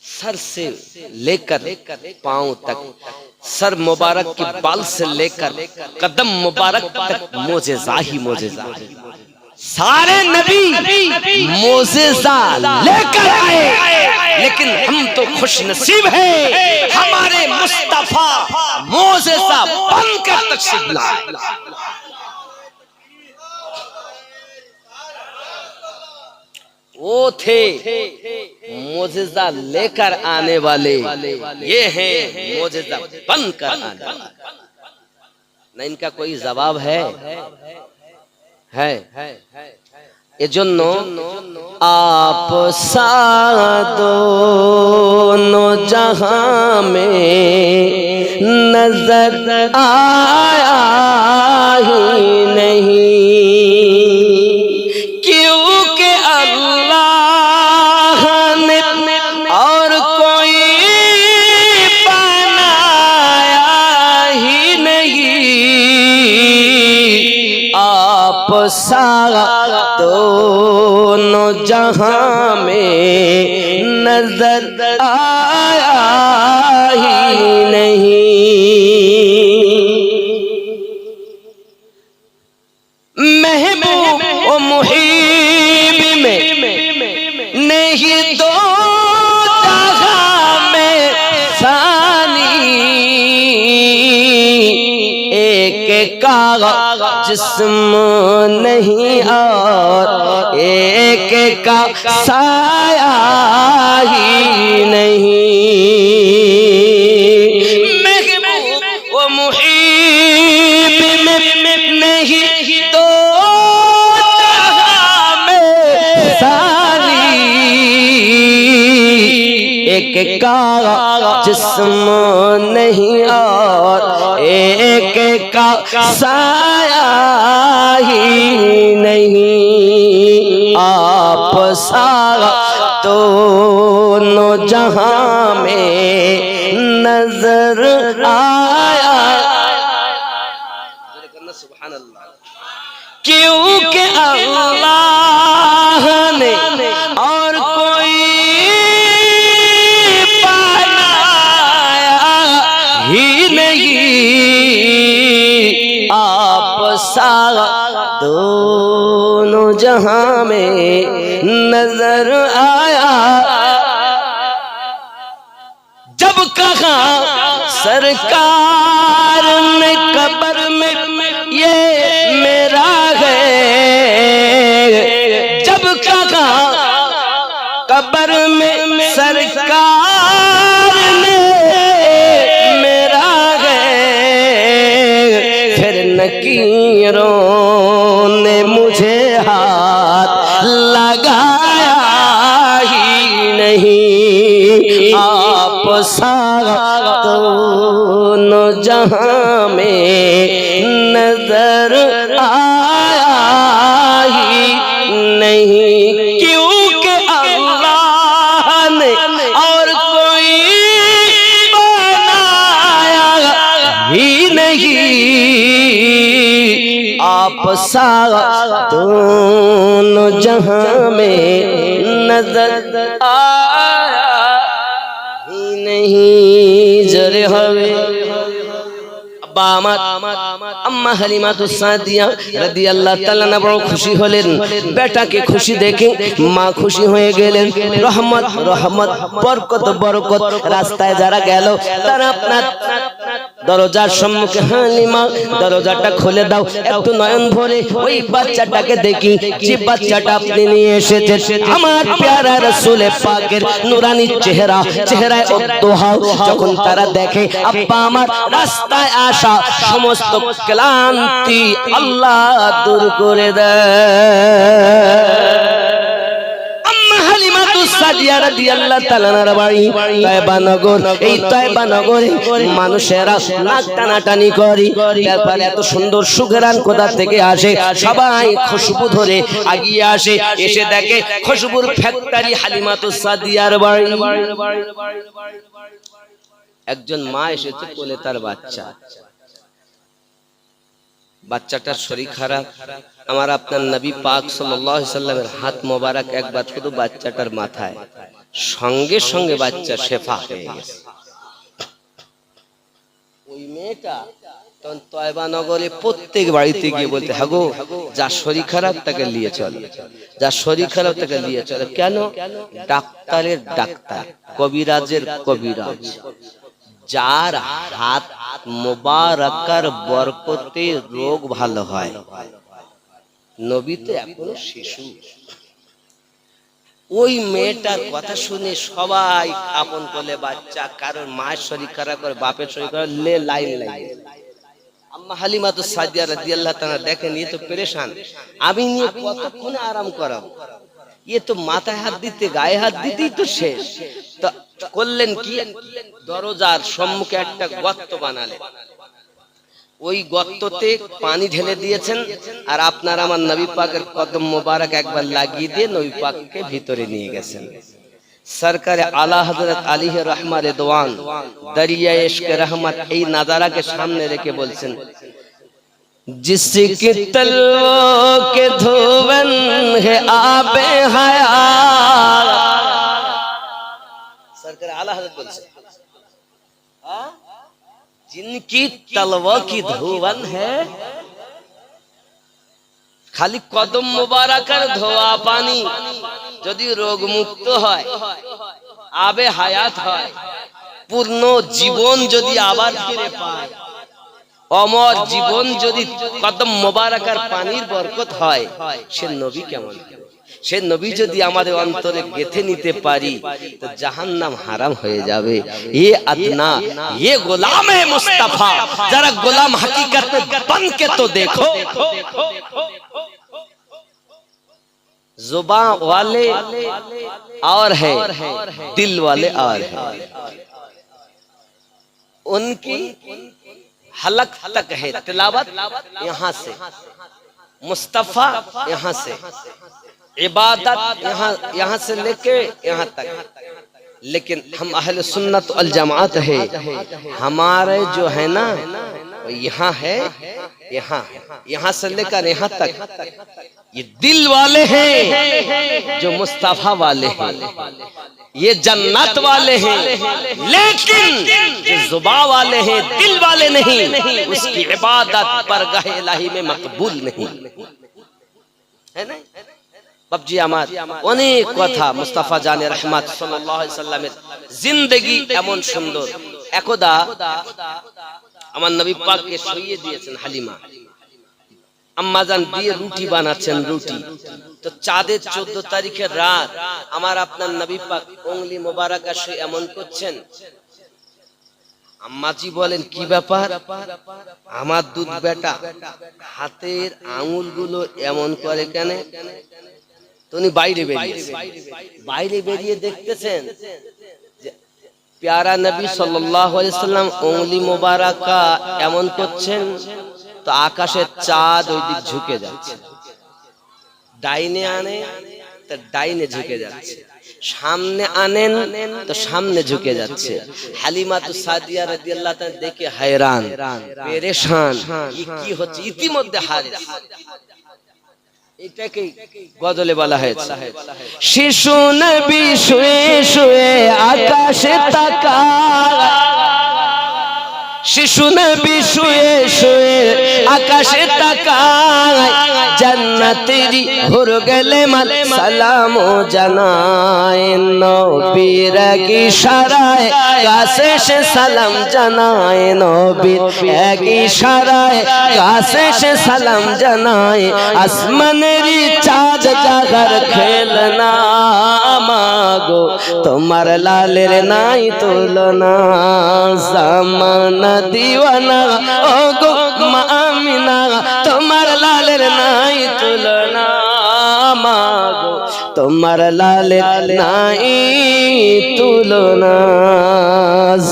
सर से लेकर पांव तक, सर मुबारक के बाल से लेकर कदम मुबारक तक मोजेजा ही मोजेजा। सारे नबी मोजेजा लेकर आए, लेकिन हम तो खुश नसीब हैं हमारे मुस्तफा मोजेजा बनकर तशरीफ लाए। वो थे मोजेजा लेकर आने वाले, ये हैं मोजेजा बनकर आने वाले। ना इनका कोई जवाब है? एजন্য आप सा दोनों जहां में नजर आया ही नहीं, क्योंकि अल्लाह ने और कोई बनाया ही नहीं। आप सा दोनों जहां में नजर आया ही नहीं। महबूब ओ मुहीब में नहीं दो जहां में सानी, एक का जिस्म नहीं और एक का साया ही नहीं। महबूब वो मुहीब में नहीं तो जहां में सानी, एक का जिस्म नहीं और एक का साया ही नहीं। आप सा दोनों जहां में नजर आया, सुभान अल्लाह, क्योंकि अल्लाह ने और कोई बनाया ही नहीं। आप सा दोनों जहां में नजर आया। जब कहा सरकार ने कब्र में ये मेरा है, जब कहा कब्र में सरकार ने मेरा है, फिर नकीरों ने मुझे हाथ लगाया ही नहीं। आप सा दोनों जहां में नजर आया ही नहीं, क्योंकि अल्लाह ने और कोई बनाया ही नहीं। आप सा दोनों जहां में नजर आया ही नहीं। जरे हवे আব্বা আমার আম্মা হালিমা তো সাদিয়া রাদিয়াল্লাহু তাআলা না বড় খুশি হলেন, বেটাকে খুশি দেখে মা খুশি হয়ে গেলেন। রহমত রহমত বরকত বরকত, রাস্তায় যারা গেল তারা আপনার দরজার সম্মুখে, হালিমা দরজাটা খুলে দাও, একটু নয়ন ভরে ওই বাচ্চাটাকে দেখি যে বাচ্চাটা আপনি নিয়ে এসেছেন। আমার প্যারা রাসূল পাকের নূরানি চেহারায় উদ্দোহা যখন তারা দেখে, আব্বা আমার রাস্তায় আসা সমস্ত ক্লান্তি আল্লাহ দূর করে দেয়। সাদিয়া রাদিয়াল্লাহু তাআলার বাড়ি তায়েবা নগর। এই তায়েবা নগরে মানুষেরা নাক টানাটানি করে, তারপরে এত সুন্দর সুঘ্রাণ কোথা থেকে আসে, সবাই খুশবু ধরে আগিয়ে আসে, এসে দেখে খুশবুর ফ্যাক্টরি হালিমাতুস সাদিয়ার বাড়ি। একজন মা এসেছে কোলে তার বাচ্চা, বাচ্চাটার শরীর খারাপ। আমার আপনার নবী পাক সাল্লাল্লাহু আলাইহি সাল্লামের হাত মোবারক একবার শুধু বাচ্চাটার মাথায়, সঙ্গে সঙ্গে বাচ্চা শেফা হয়ে গেছে। ওই মেয়েটা তখন তয়বা নগরে প্রত্যেক বাড়িতে গিয়ে বলতে, হাগো যার শরীর খারাপ তাকে নিয়ে চলো, যার শরীর খারাপ তাকে নিয়ে চলো। কেন? ডাক্তারের ডাক্তার, কবিরাজের কবিরাজ, যার হাত মোবারকার বরকতে রোগ ভালো হয়। নবী তো এখনো শিশু। ওই মেয়েটার কথা শুনে সবাই আপন কোলে বাচ্চা, কারণ মায়ের শরীর খারাপ করে, বাপের শরীর খারাপ, লাইন লাগে। আম্মা হালিমাতুস সাদিয়া রাদিয়াল্লাহু তাআলা দেখেন এ তো পেরেশান, আমি নিয়ে কতক্ষণে আরাম করাবো, এ তো মাথায় হাত দিতে গায়ে হাত দিতেই তো শেষ। তো করলেন কি, দরজার সম্মুখে একটা গর্ত বানালেন, ওই গর্ততে পানি ঢেলে দিয়েছেন, আর আপনার আমার নবী পাকের কদম মোবারক একবার লাগিয়ে দিয়ে নবী পাককে ভিতরে নিয়ে গেছেন। সরকারে আলা হযরত আলী রহমা রিদওয়ান দরিয়া ইশক রহমত এই নাজারাকে সামনে রেখে বলছেন, जिसकी तलवों के धुवन है आबे हयात। सरकार आला हजरत बोलছে, जिनकी तलवा की धुवन है, खाली कदम मुबारकर धोआ पानी যদি রোগ মুক্ত হয়, আবে হায়াত হয়, পূর্ণ জীবন যদি আবার ফিরে পায়, অমর জীবন যদি কদম মোবারকার পানির বরকত হয়, সে নবী কেমন? সে নবী যদি আমাদের অন্তরে গেঁথে নিতে পারি তো জাহান্নাম হারাম হয়ে যাবে। এ আদনা, এ গোলাম है मुस्तफा, जरा गोलाम हकीकत में बन के तो देखो। जुबान वाले और है, दिल वाले और है। उनकी हलक तक है तिलावत यहाँ से, मुस्तफा यहाँ से, इबादत यहाँ से लेके यहाँ तक। लेकिन हम अहले सुन्नत वल जमात है, हमारे जो है ना यहाँ है, यहाँ से लेकर यहाँ तक ये दिल वाले हैं, जो मुस्तफा वाले हैं, ये जन्नत वाले हैं। लेकिन जो जुबान वाले हैं, दिल वाले नहीं, उसकी इबादत बरगाह इलाही में मकबूल नहीं है ना। बाबजी আমার অনেক কথা, মুস্তাফা জানে রহমত সাল্লাল্লাহু আলাইহি সাল্লামের জিন্দেগি এমন সুন্দর। একদা আমার নবী পাককে শুইয়ে দিয়েছেন হালিমা, আম্মাজান দিয়ে রুটি বানাচ্ছেন, রুটি। তো চাঁদের 14 তারিখের রাত আমার আপনার নবী পাক উংলি মোবারকা শুয়ে এমন করছেন। আম্মাজি বলেন, কি ব্যাপার? আমার দুধ বেটা হাতের আঙুলগুলো এমন করে কেন? তিনি বাইরে বেরিয়ে দেখতেছেন যে প্যারা নবী সাল্লাল্লাহু আলাইহি সাল্লাম উংলি মোবারকা এমন করছেন, তো আকাশের চাঁদ ওই দিক ঝুঁকে যাচ্ছে, ডাইনে আনে তো ডাইনে ঝুঁকে যাচ্ছে, সামনে আনেন তো সামনে ঝুঁকে যাচ্ছে। হালিমাতুস সাদিয়া রাদিয়াল্লাহু তাআলা দেখে हैरान পেরেশান, কি হচ্ছে? ইতিমধ্যে হারিস, এটাকে গজলে বলা হয়েছে, শিশু নবী শুয়ে শুয়ে আকাশে তাকায়, শিশু নবী শুয়ে শুয়ে আকাশে তাকায়, জান্নাতেরই হুর গেলে মান সালাম জানায়, নবীর এক ইশারায় কাছে সে সালাম জানায়, নবীর এক ইশারায় কাছে সে সালাম জানায়। আসমানেরই চাঁদ জাগার খেলনা, মাগো তোমার লালের নাই তুলনা, জামানা দিওয়ানা ও গো মা আমিনা, তোমার লালের নাই তুলনা, মাগো তোমার লালের নাই তুলনা।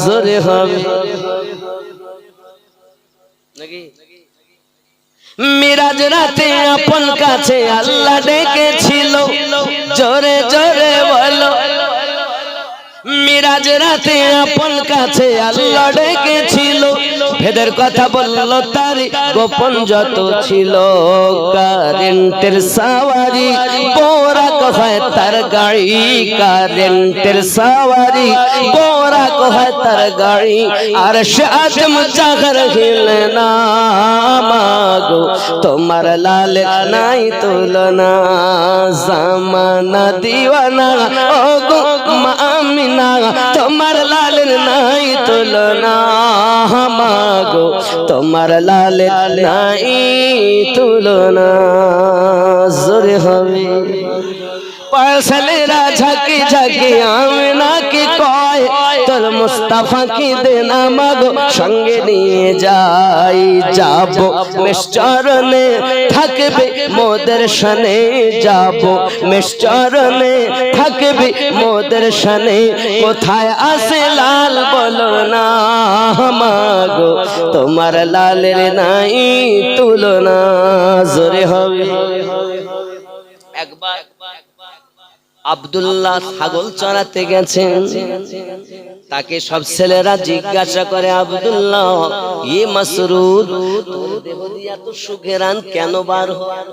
জোরে হবে নাকি? মিরাজ রাতে আপন কাছে আল্লাহ ডেকেছিল, জোরে জোরে বলো। মিরাজ রাতে আপন কাছে আল্লাহ ডেকেছিল, ভেদের কথা বলল তারি গোপন যত ছিল। কারেন্টের সাওয়ারি বোরাক হয় তার গাড়ি, কারেন্টের সাওয়ারি বোরাক হয় তার গাড়ি, আর সে আজম জাগর হিলে না, মাগো তোমার লালে নাই তুলনা, জামানা দিওয়ানা ও গো মা আমিনা, তোমার লালের নাই তুলনা, মাগো তোমার লালের নাই তুলনা। জোরে হবে। পার্সেলেরা ঝাঁকি ঝাঁকি আমিনাকে কয়, তোর মুস্তাফা কি দেনা মাগো সঙ্গে নিয়ে যাই, যাব মেশচরণে থাকবে মোদের শানে, যাব মেশচরণে থাকবে মোদের শানে, কোথায় আছে লাল বলো না, মাগো তোমার লালের নাই তুলনা। জোরে হবে। একবার আব্দুল্লাহ ছাগল চড়াতে গেছেন, তাকে সব ছেলেরা জিজ্ঞাসা করে, আব্দুল্লাহ এ মাসরুদ তোর দেহ দিয়ে এত সুঘেরান কেন বার হয়,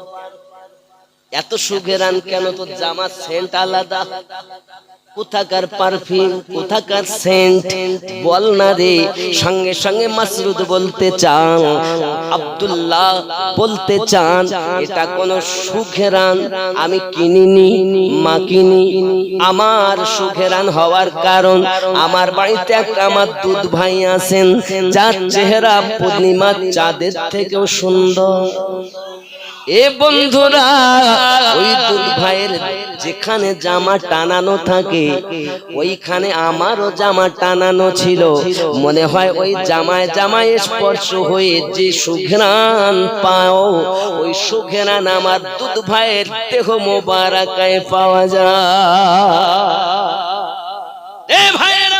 এত সুঘেরান কেন, তোর জামা সেন্ট আলাদা, কোথাকার পারফিউম কোথাকার সেন্ট বল না রে। সঙ্গে সঙ্গে মাসরুদ বলতে চান, আব্দুল্লাহ বলতে চান, এটা কোন সুঘেরান আমি কিনিনি, মাকিনি, আমার সুঘেরান হওয়ার কারণ আমার বাড়িতে একটা আমার দুধ ভাই আছেন, যার চেহারা পূর্ণিমার চাঁদের থেকেও সুন্দর। এ বন্ধুরা, ওই দুধ ভাইয়ের যেখানে জামা টানানো থাকে ওইখানে আমারও জামা টানানো ছিল, মনে হয় ওই জামায় জামায় স্পর্শ হয়ে যে সুঘ্রাণ পাও, ওই সুঘ্রাণ আমার দুধ ভাইয়ের দেহ মোবারকায় পাওয়া যায়। এ ভাইয়েরা,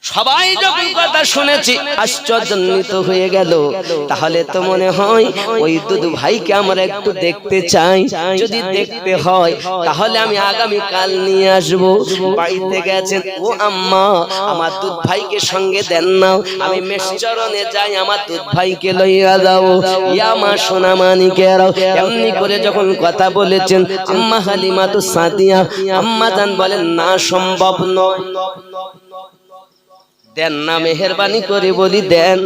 সবাই যখন কথা শুনেছি আশ্চর্যান্বিত হয়ে গেল, তাহলে তো মনে হয় ওই দুধ ভাইকে আমরা একটু দেখতে চাই, যদি দেখতে হয় তাহলে আমি আগামী কাল নিয়ে আসব। বাড়িতে গেছেন, ও আম্মা আমার দুধ ভাইকে সঙ্গে দেন না, আমি মেশচরণে যাই, আমার দুধ ভাইকে লইয়া যাও। ইয়া মা সোনা মানিকেরাও, এমনি করে যখন কথা বলেছেন আম্মা হালিমাতুস সাদিয়া আম্মা জান বলেন, না সম্ভব নয়, দেন না, মেহেরবানি করে বলি দেন।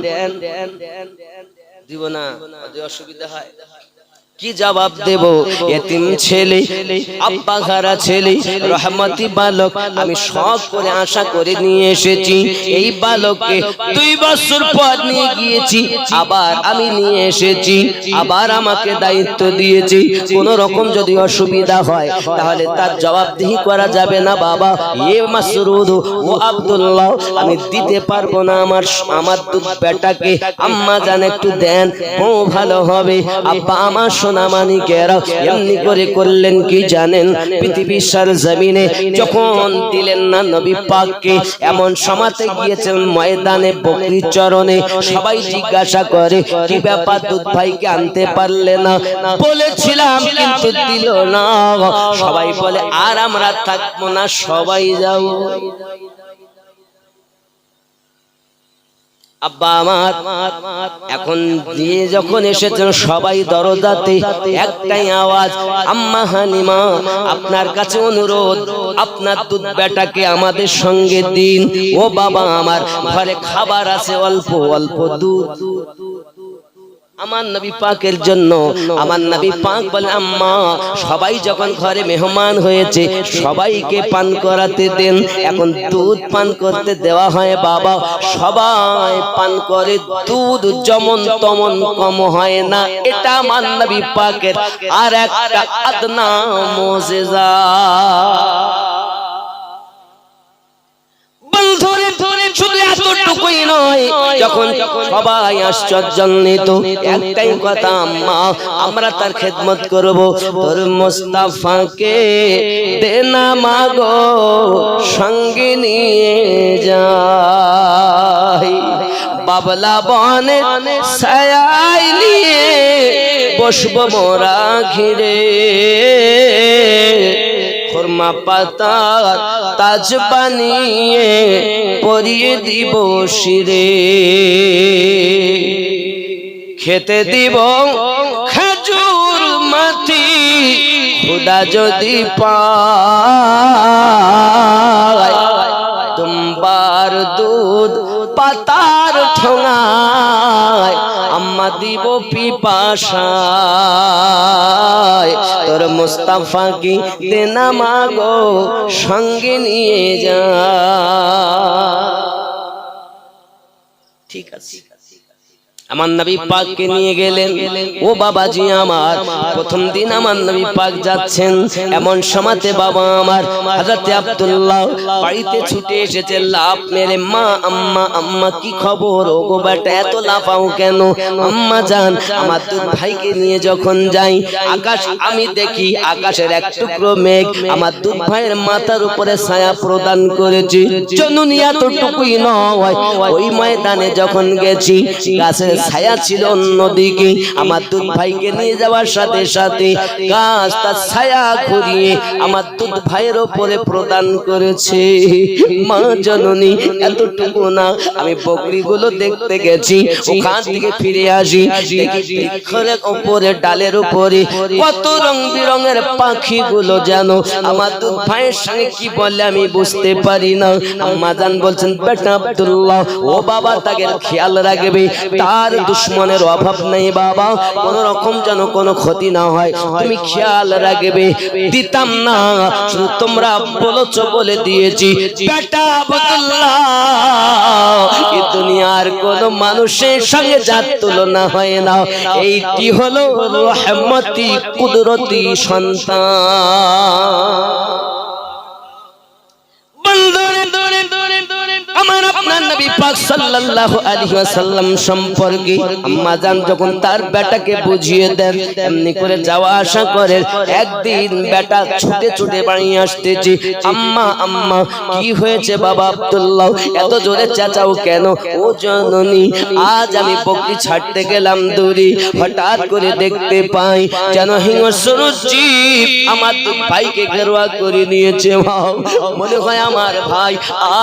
দিব না, যদি অসুবিধা হয় কি জবাব দেব? এতিম ছেলে, আব্বা ঘারা ছেলে, রহমতি বালক, আমি শখ করে আশা করে নিয়ে এসেছি। এই বালককে 2 বছর পর নিয়ে গিয়েছি, আবার আমি নিয়ে এসেছি, আবার আমাকে দায়িত্ব দিয়েছি, কোন রকম যদি অসুবিধা হয় তাহলে তার জবাবদিহি করা যাবে না। বাবা এ মাসরুদ ও আব্দুল্লাহ, আমি দিতে পারবো না আমার দুধ বেটাকে, আম্মা জান একটু দেন, ও ভালো হবে। আব্বা আমার সোনা মানিকেরা এমনি করে করলেন কি জানেন? পৃথিবীর জমিনে যখন দিলেন না নবী পাককে, এমন সমাতে গিয়েছেন ময়দানে বকরির চরণে, সবাই জিজ্ঞাসা করে কি ব্যাপার দুধ ভাইকে আনতে পারলে না? বলেছিলাম কিন্তু দিল না। সবাই বলে আর আমরা থাকবো না, সবাই যাও। আব্বা আমার এখন দিয়ে যখন এসেছেন সবাই দরজাতে একটাই আওয়াজ, আম্মা হালিমা আপনার কাছে অনুরোধ, আপনার দুধ বেটাকে আমাদের সঙ্গে দিন। ও বাবা আমার, ঘরে খাবার আছে অল্প অল্প দুধ আমার নবী পাকের জন্য। আমার নবী পাক বলে, আম্মা সবাই যখন ঘরে মেহমান হয়েছে সবাইকে পান করাতে দেন। এখন দুধ পান করতে দেওয়া হয় বাবা, সবাই পান করে, দুধ যেমন তেমন কম হয় না। এটা আমার নবী পাকের আর একটা আদনা মুজিজা। শুধু এতটুকুই নয়, যখন সবাই আশ্চর্যান্বিত, একটাই কথা, আম্মা আমরা তার খেদমত করব, তোর মুস্তাফাকে দে না মাগো সঙ্গে নিয়ে যাই। বাবলা বনে ছায়ায় নিয়ে বসবো মোরা ঘিরে, খুরমা পাতার তাজ বানিয়ে পরিয়ে দিব শিরে, খেতে দিব খেজুর মাটি খুদা যদি পায়, দুম্বার দুধ পাতার ঠোঙায় আম্মা দিব পিপাসায়, তোর মুস্তাফা কি দেনা মাগো সঙ্গে নিয়ে যা। ঠিক আছে, আমার নবী পাককে নিয়ে গেলেন। ও বাবাজি আমার, প্রথম দিন আমার নবী পাক যাচ্ছেন, এমন সময়তে বাবা আমার হযরত আব্দুল্লাহ বাড়িতে ছুটে এসেছে লাফ মেরে, মা আম্মা আম্মা কি খবর, ও গো বেটা এত লাফাও কেন? আম্মা জান, আমার দুধ ভাইকে নিয়ে যখন যাই আকাশ আমি দেখি আকাশের এক টুকরো মেঘ আমার দুধ ভাইয়ের মাথার উপরে ছায়া প্রদান করেছে। জননী এতটুকুই নয়, ওই ময়দানে যখন গেছি গাছের ছায়া ছিল অন্যদিকে, আমার দুধ ভাইকে নিয়ে যাওয়ার সাথে সাথে গাছ তার ছায়া ঘুরিয়ে আমার দুধ ভাইয়ের উপরে প্রদান করেছে। মা জননী এতটুকু না, আমি বকরিগুলো দেখতে গেছি, ওখান থেকে ফিরে আসি দেখি বৃক্ষের উপরে ডালের উপরে কত রং বিরঙের পাখিগুলো যেন আমার দুধ ভাইয়ের সঙ্গে কি বলে আমি বুঝতে পারি না। আম্মা জান বলছেন, বেটা আব্দুল্লাহ ও বাবা তাকে খেয়াল রাখবে, তার দুশ্মনের অভাব নেই বাবা, কোন রকম যেন কোনো ক্ষতি না হয়, তুমি খেয়াল রাখবে। দিতাম না, শুধু তোমরা বলেছো বলে দিয়েছি। বেটা আব্দুল্লাহ, এই দুনিয়ার কোন মানুষের সঙ্গে যার তুলনা হয় না, এইটি হলো রহমতি কুদরতি সন্তান। আমার আপনার নবী পাক সাল্লাল্লাহু আলাইহি ওয়াসাল্লাম সম্পর্কে আম্মা জান যখন তার বেটাকে বুঝিয়ে দেন, এমনি করে যাওয়া আসা করে। একদিন বেটা ছুটে ছুটে বাড়ি আসতেছে, আম্মা আম্মা কি হয়েছে বাবা আব্দুল্লাহ, এত জোরে চেঁচাও কেন? ও জননী, আজ আমি বকরি ছাড়তে গেলাম দূরে, হঠাৎ করে দেখতে পাই যেন হিংস্র জীব আমার দুই ভাইকে ঘেরোয়া করে নিয়েছে। মনে হয় আমার ভাই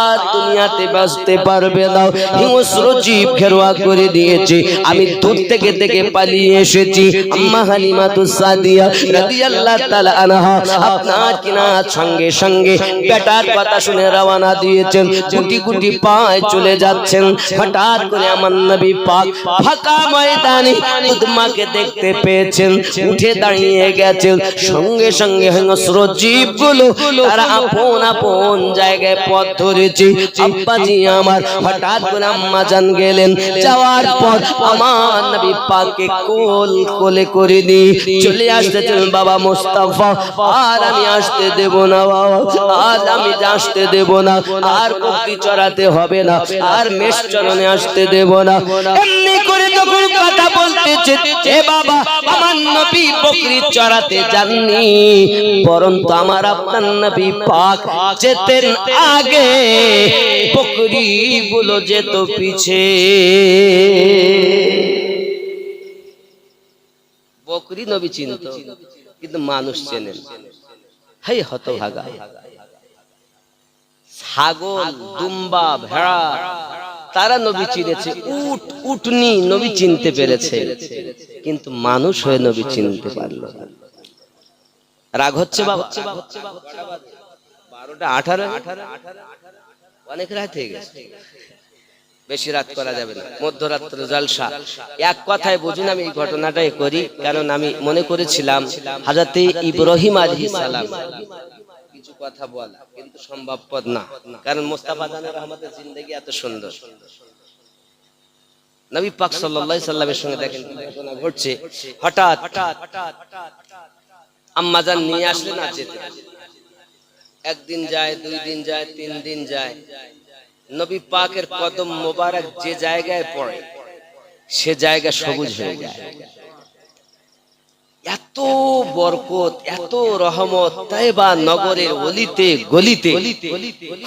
আর দুনিয়াতে বাঁচতে পারবে না, হিংস্র জীব ঘেরোয়া করে দিয়েছে। আমি দূর থেকে থেকে পালিয়ে এসেছি। আম্মা হালিমাতুস সাদিয়া রাদিয়াল্লাহু তাআলা আনহা আপনার কিনা সঙ্গে সঙ্গে বেটার কথা শুনে রওনা দিয়েছেন, গুটি গুটি পায়ে চলে যাচ্ছেন। হঠাৎ করে আমার নবী পাক ফাঁকা ময়দানে উদ্মাকে দেখতে পেয়েছেন, উঠে দাঁড়িয়ে গেছেন। সঙ্গে সঙ্গে হিংস্র জীবগুলো তারা আপন আপন জায়গায় পথ ধরেছে। আব্বাজি আমার, হঠাৎ করে আম্মা জান গেলেন, যাওয়ার পর আমার নবী পাককে কোলে করে নিয়ে চলে আসতেছেন, বাবা মুস্তাফা আর আমি আসতে দেব না বাবা, আজ আমি আসতে দেব না, আর বকরি চড়াতে হবে না, আর মেষ চরণে আসতে দেব না। এমনি করে যখন কথা বলতেছে, এ বাবা আমার নবী বকরি চড়াতে যাননি, বরঞ্চ আমার আপনার নবী পাক যেতেন আগে, বকরি গুলো যেত পিছে। বকরি নবী চিনত কিন্তু মানুষ চেনেন। হাই হতভাগা, ছাগল দুম্বা ভেড়া তারা নবী চিনেছে, উট উটনি নবী চিনতে পেরেছে, কিন্তু মানুষ হয়ে নবী চিনতে পারলো না। রাগ হচ্ছে বাবা? 12টা 18, অনেক রাত হয়ে গেছে, বেশি রাত করা যাবে না, মধ্যরাত্র জলসা। এক কথায় বুঝুন, আমি এই ঘটনাটাই করি কারণ আমি মনে করেছিলাম হযরতে ইব্রাহিম আলাইহিস সালাম কিছু কথা বলা, কিন্তু সম্ভবপর না, কারণ মুস্তাফা জানের রহমতের জিন্দেগি এত সুন্দর। নবী পাক সাল্লাল্লাহু আলাইহি সাল্লামের সঙ্গে দেখেন কি ঘটনা ঘটছে। হঠাৎ আম্মা জান নিয়ে আসলেন আর যেতে, একদিন যায়, 2 দিন যায়, 3 দিন যায়, নবী পাকের কদম মোবারক যে জায়গায় পড়ে সে জায়গা সবুজ হয়ে যায়। এত বরকত, এত রহমত, তায়েবা নগরের অলিতে গলিতে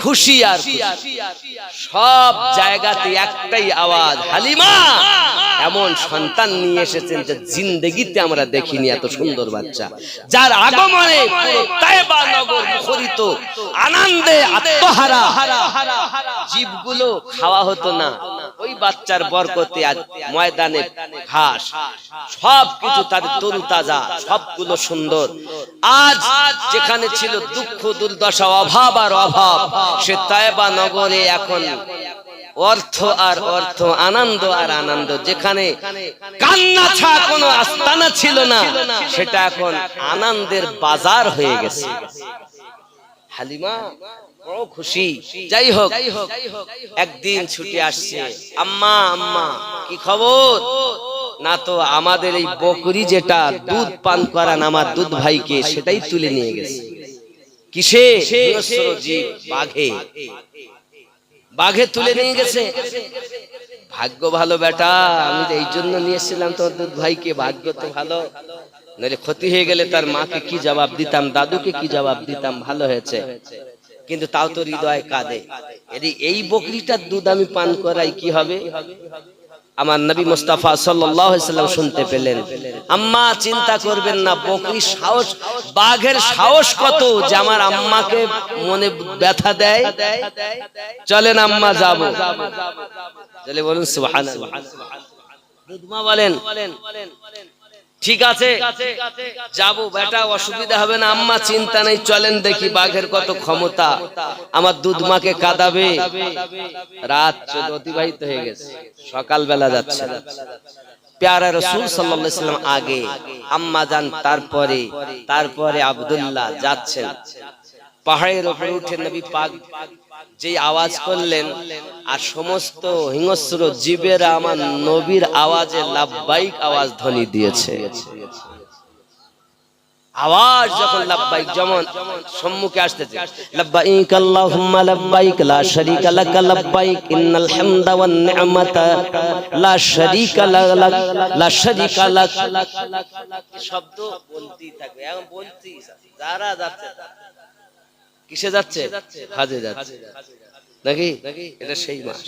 খুশি আর সব জায়গাতে একটাই আওয়াজ, হালিমা এমন সন্তান নিয়ে এসেছেন যে জিন্দেগিতে আমরা দেখিনি, এত সুন্দর বাচ্চা, যার আগমনে পুরো তায়েবা নগর মুখরিত আনন্দে আত্মহারা, জীবগুলো খাওয়া হতো না, ওই বাচ্চার বরকতে আজ ময়দানে ঘাস সবকিছু তার তরুতাজা, সবগুলো সুন্দর। আজ যেখানে ছিল দুঃখ দুর্দশা, অভাব আর অভাব, সে তায়েবা নগরে এখন অর্থ আর অর্থ, আনন্দ আর আনন্দ। যেখানে কান্না ছাড়া কোনো আস্তানা ছিল না, সেটা এখন আনন্দের বাজার হয়ে গেছে। হালিমা বড় খুশি। যাই হোক, একদিন ছুটি আসছে, আম্মা আম্মা কি খবর? না তো আমাদের এই বকরি যেটা দুধ পান করান আমার দুধ ভাইকে, সেটাই তুলে নিয়ে গেছে। কিসে? বাঘে, বাঘে তুলে নিয়ে গেছে। ভাগ্য ভালো বেটা, আমি এই জন্য নিয়েছিলাম তোর দুধ ভাইকে, ভাগ্য তো ভালো, নইলে ক্ষতি হয়ে গেলে তার মাকে কি জবাব দিতাম, দাদুকে কি জবাব দিতাম। ভালো হয়েছে, কিন্তু তাও তো হৃদয় কাঁদে, এই বকরিটার দুধ আমি পান করাই কি হবে? আমার নবী মুস্তাফা সাল্লাল্লাহু আলাইহি সাল্লাম শুনতে পেলেন। আম্মা চিন্তা করবেন না, বকরির সাহস, বাঘের সাহস কত যে আমার আম্মাকে মনে ব্যথা দেয়। চলেন আম্মা যাবো, চলে বলুন সুবহানাল্লাহ। দুধমা বলেন ঠিক আছে যাবো বেটা, অসুবিধা হবে না আম্মা, চিন্তা নেই, চলেন দেখি বাঘের কত ক্ষমতা, আমার দুধমাকে কাঁদাবে। রাত অতিবাহিত হয়ে গেছে, সকাল বেলা যাচ্ছে, প্যারা রাসূল সাল্লাল্লাহু আলাইহি ওয়াসাল্লাম আগে, আম্মা যান তারপরে আব্দুল্লাহ যাচ্ছেন। পাহাড়ের উপরে উঠে নবী পাক যে আওয়াজ করলেন, আর সমস্ত হিংস্র জীবেরা আমার নবীর আওয়াজে লাব্বাইক আওয়াজ ধ্বনি দিয়েছে। আওয়াজ যখন লাব্বাইক যেমন সম্মুখে আসতেছে, লাব্বাইক আল্লাহুম্মা লাব্বাইক লা শারীকা লাক লাব্বাইক ইন্নাল হামদা ওয়ান নি'মাতা লা শারীকা লাক লা শারীকা লাক, শব্দ বলতেই থাকবে, এখন বলতেই যারা যাচ্ছে। কিসে যাচ্ছে? হজে যাচ্ছে নাকি? এটা সেই মাস।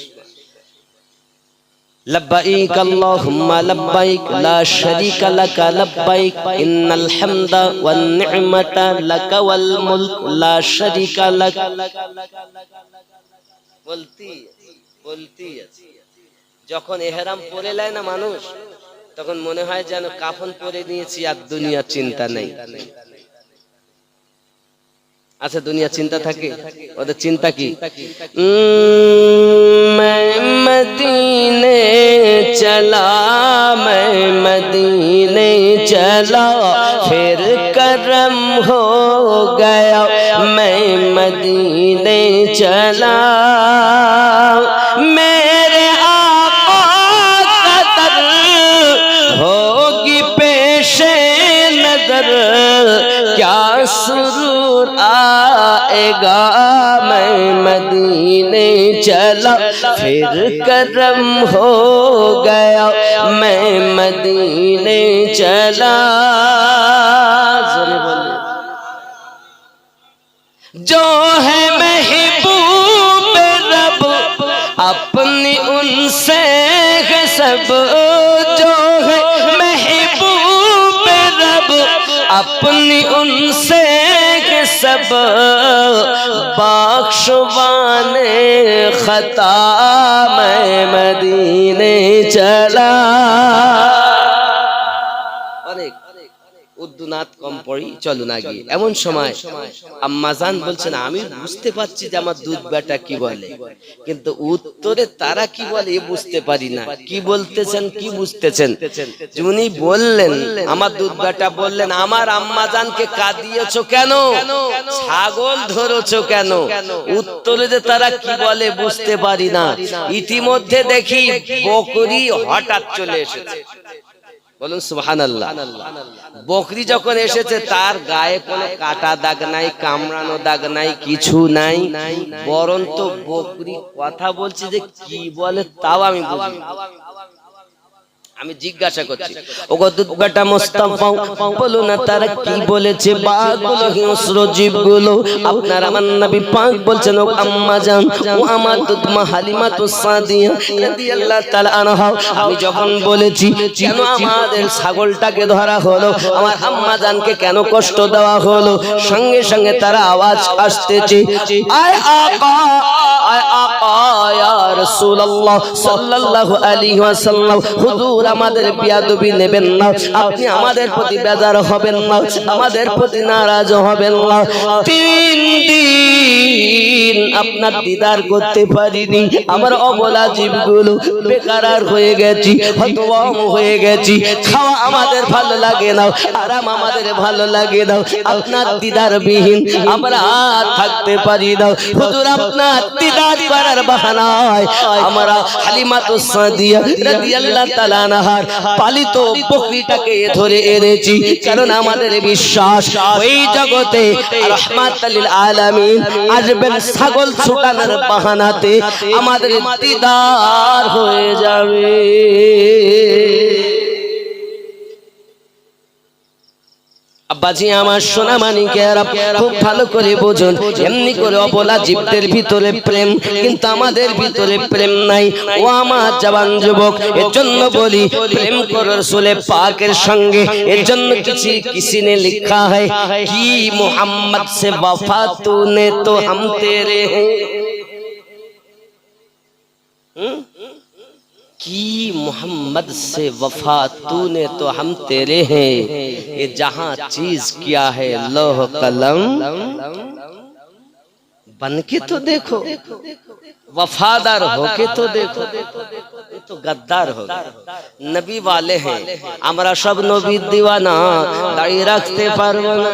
লাব্বাইক আল্লাহুম্মা লাব্বাইক লা শারীকা লাক লাব্বাইক ইন্নাল হামদা ওয়ান নি'মাতা লাক ওয়াল মুলক লা শারীকা লাক। বলতি যখন ইহরাম পরে নেয় না মানুষ, তখন মনে হয় যেন কাফন পরে নিয়েছি, আর দুনিয়ার চিন্তা নেই। আচ্ছা, দুনিয়া চিন্তা থাকে, ওদের চিন্তা কি? মদিনে চলা, মদিনে চলা, ফির করম হো গয়া, মদিনে চলা, মেরে আকা কদর होगी पेशे नजर, क्या सुरूर आएगा, मैं मदीने चला फिर करम हो गया, मैं मदीने चला। जो है महबूब रब अपनी उनसे है सब, जो है महबूब रब अपनी उनसे है सब, सब बख्शवाने खता मैं मदीने चला। উর্দু নাত কম পড়ি, চলো না গিয়ে। এমন সময় আম্মাজান বলছেন আমি বুঝতে পারছি যে আমার দুধ বেটা কি বলে, কিন্তু উত্তরে তারা কি বলে এ বুঝতে পারি না। কি বলতেছেন, কি বুঝতেছেন? উনি বললেন, আমার দুধ বেটা বললেন আমার আম্মাজানকে কাঁদিয়েছো কেন, ছাগল ধরেছো কেন? উত্তরে যে তারা কি বলে বুঝতে পারি না। ইতিমধ্যে দেখি বকরি হঠাৎ চলে এসেছে। বলুন সুবহানাল্লাহ। বকরি যখন এসেছে তার গায়ে কোনো কাটা দাগ নাই, কামড়ানো দাগ নাই, কিছু নাই, বরঞ্চ বকরি কথা বলছে যে কি বলে তাও আমি বুঝি। আমি জিজ্ঞাসা করছি, ওগো দুধ বেটা মোস্তাফা বলো না তারা কি বলেছে? বাঘগুলো, হিংস্র জীবগুলো। আপনার আমার নবী পাক বলছেন ও আম্মা জান, ও আমার দুধ মা হালিমাতুস সাদিয়া রাদিয়াল্লাহু তাআলা আনহা, আমি যখন বলেছি কেন আমাদের ছাগলটাকে ধরা হলো, আমার আম্মা জানকে কেন কষ্ট দেওয়া হলো, সঙ্গে সঙ্গে তারা আওয়াজ আসতেছে আয় আকা, আয় আকা ইয়া রাসূলুল্লাহ সাল্লাল্লাহু আলাইহি ওয়াসাল্লাম, হুজুর আমাদের বিয়াদবি নেবেন না, আপনি আমাদের প্রতি বেজার হবেন না, আমাদের প্রতি নারাজ হবেন না। 3 দিন আপনার দিদার করতে পারিনি, আমার অবলা জীবগুলো বেকার হয়ে গেছি, হতভম্ব হয়ে গেছি, খাওয়া আমাদের ভালো লাগে না, আরাম আমাদের ভালো লাগে না, আপনার দিদার বিহীন আমরা আর থাকতে পারি না। হুজুর আপনার দিদার করার বাহানায় আমরা হালিমাতুস সাদিয়া রাদিয়াল্লাহু তাআলা আনহার পালিত বকরিটাকে ধরে এনেছি, কারণ আমাদের বিশ্বাস ওই জগতে রাহমাতুল লিল আলামিন আসবেন ছাগল ছুটানোর বাহানাতে, আমাদের দিদার হয়ে যাবে। আব্বাজি আমার সোনা মানিকেরা খুব ভালো করে বুঝুন, এমনি করে অবলা জীবদের ভিতরে প্রেম, কিন্তু আমাদের ভিতরে প্রেম নাই। ও আমার জওয়ান যুবক, এর জন্য বলি প্রেম করো রাসূলে পাকের সঙ্গে। এর জন্য কিसी ने लिखा है कि मोहम्मद से वफा तूने तो हम तेरे हैं, कि मोहम्मद से वफा तूने तो हम तेरे हैं, ये जहां चीज किया है लौह कलम बन के तो देखो, वफादार होके तो देखो, ये तो गद्दार हो गए। नबी वाले हैं, আমরা সব নবীর দিওয়ানা, দাঁড়িয়ে রাখতে পারবো না।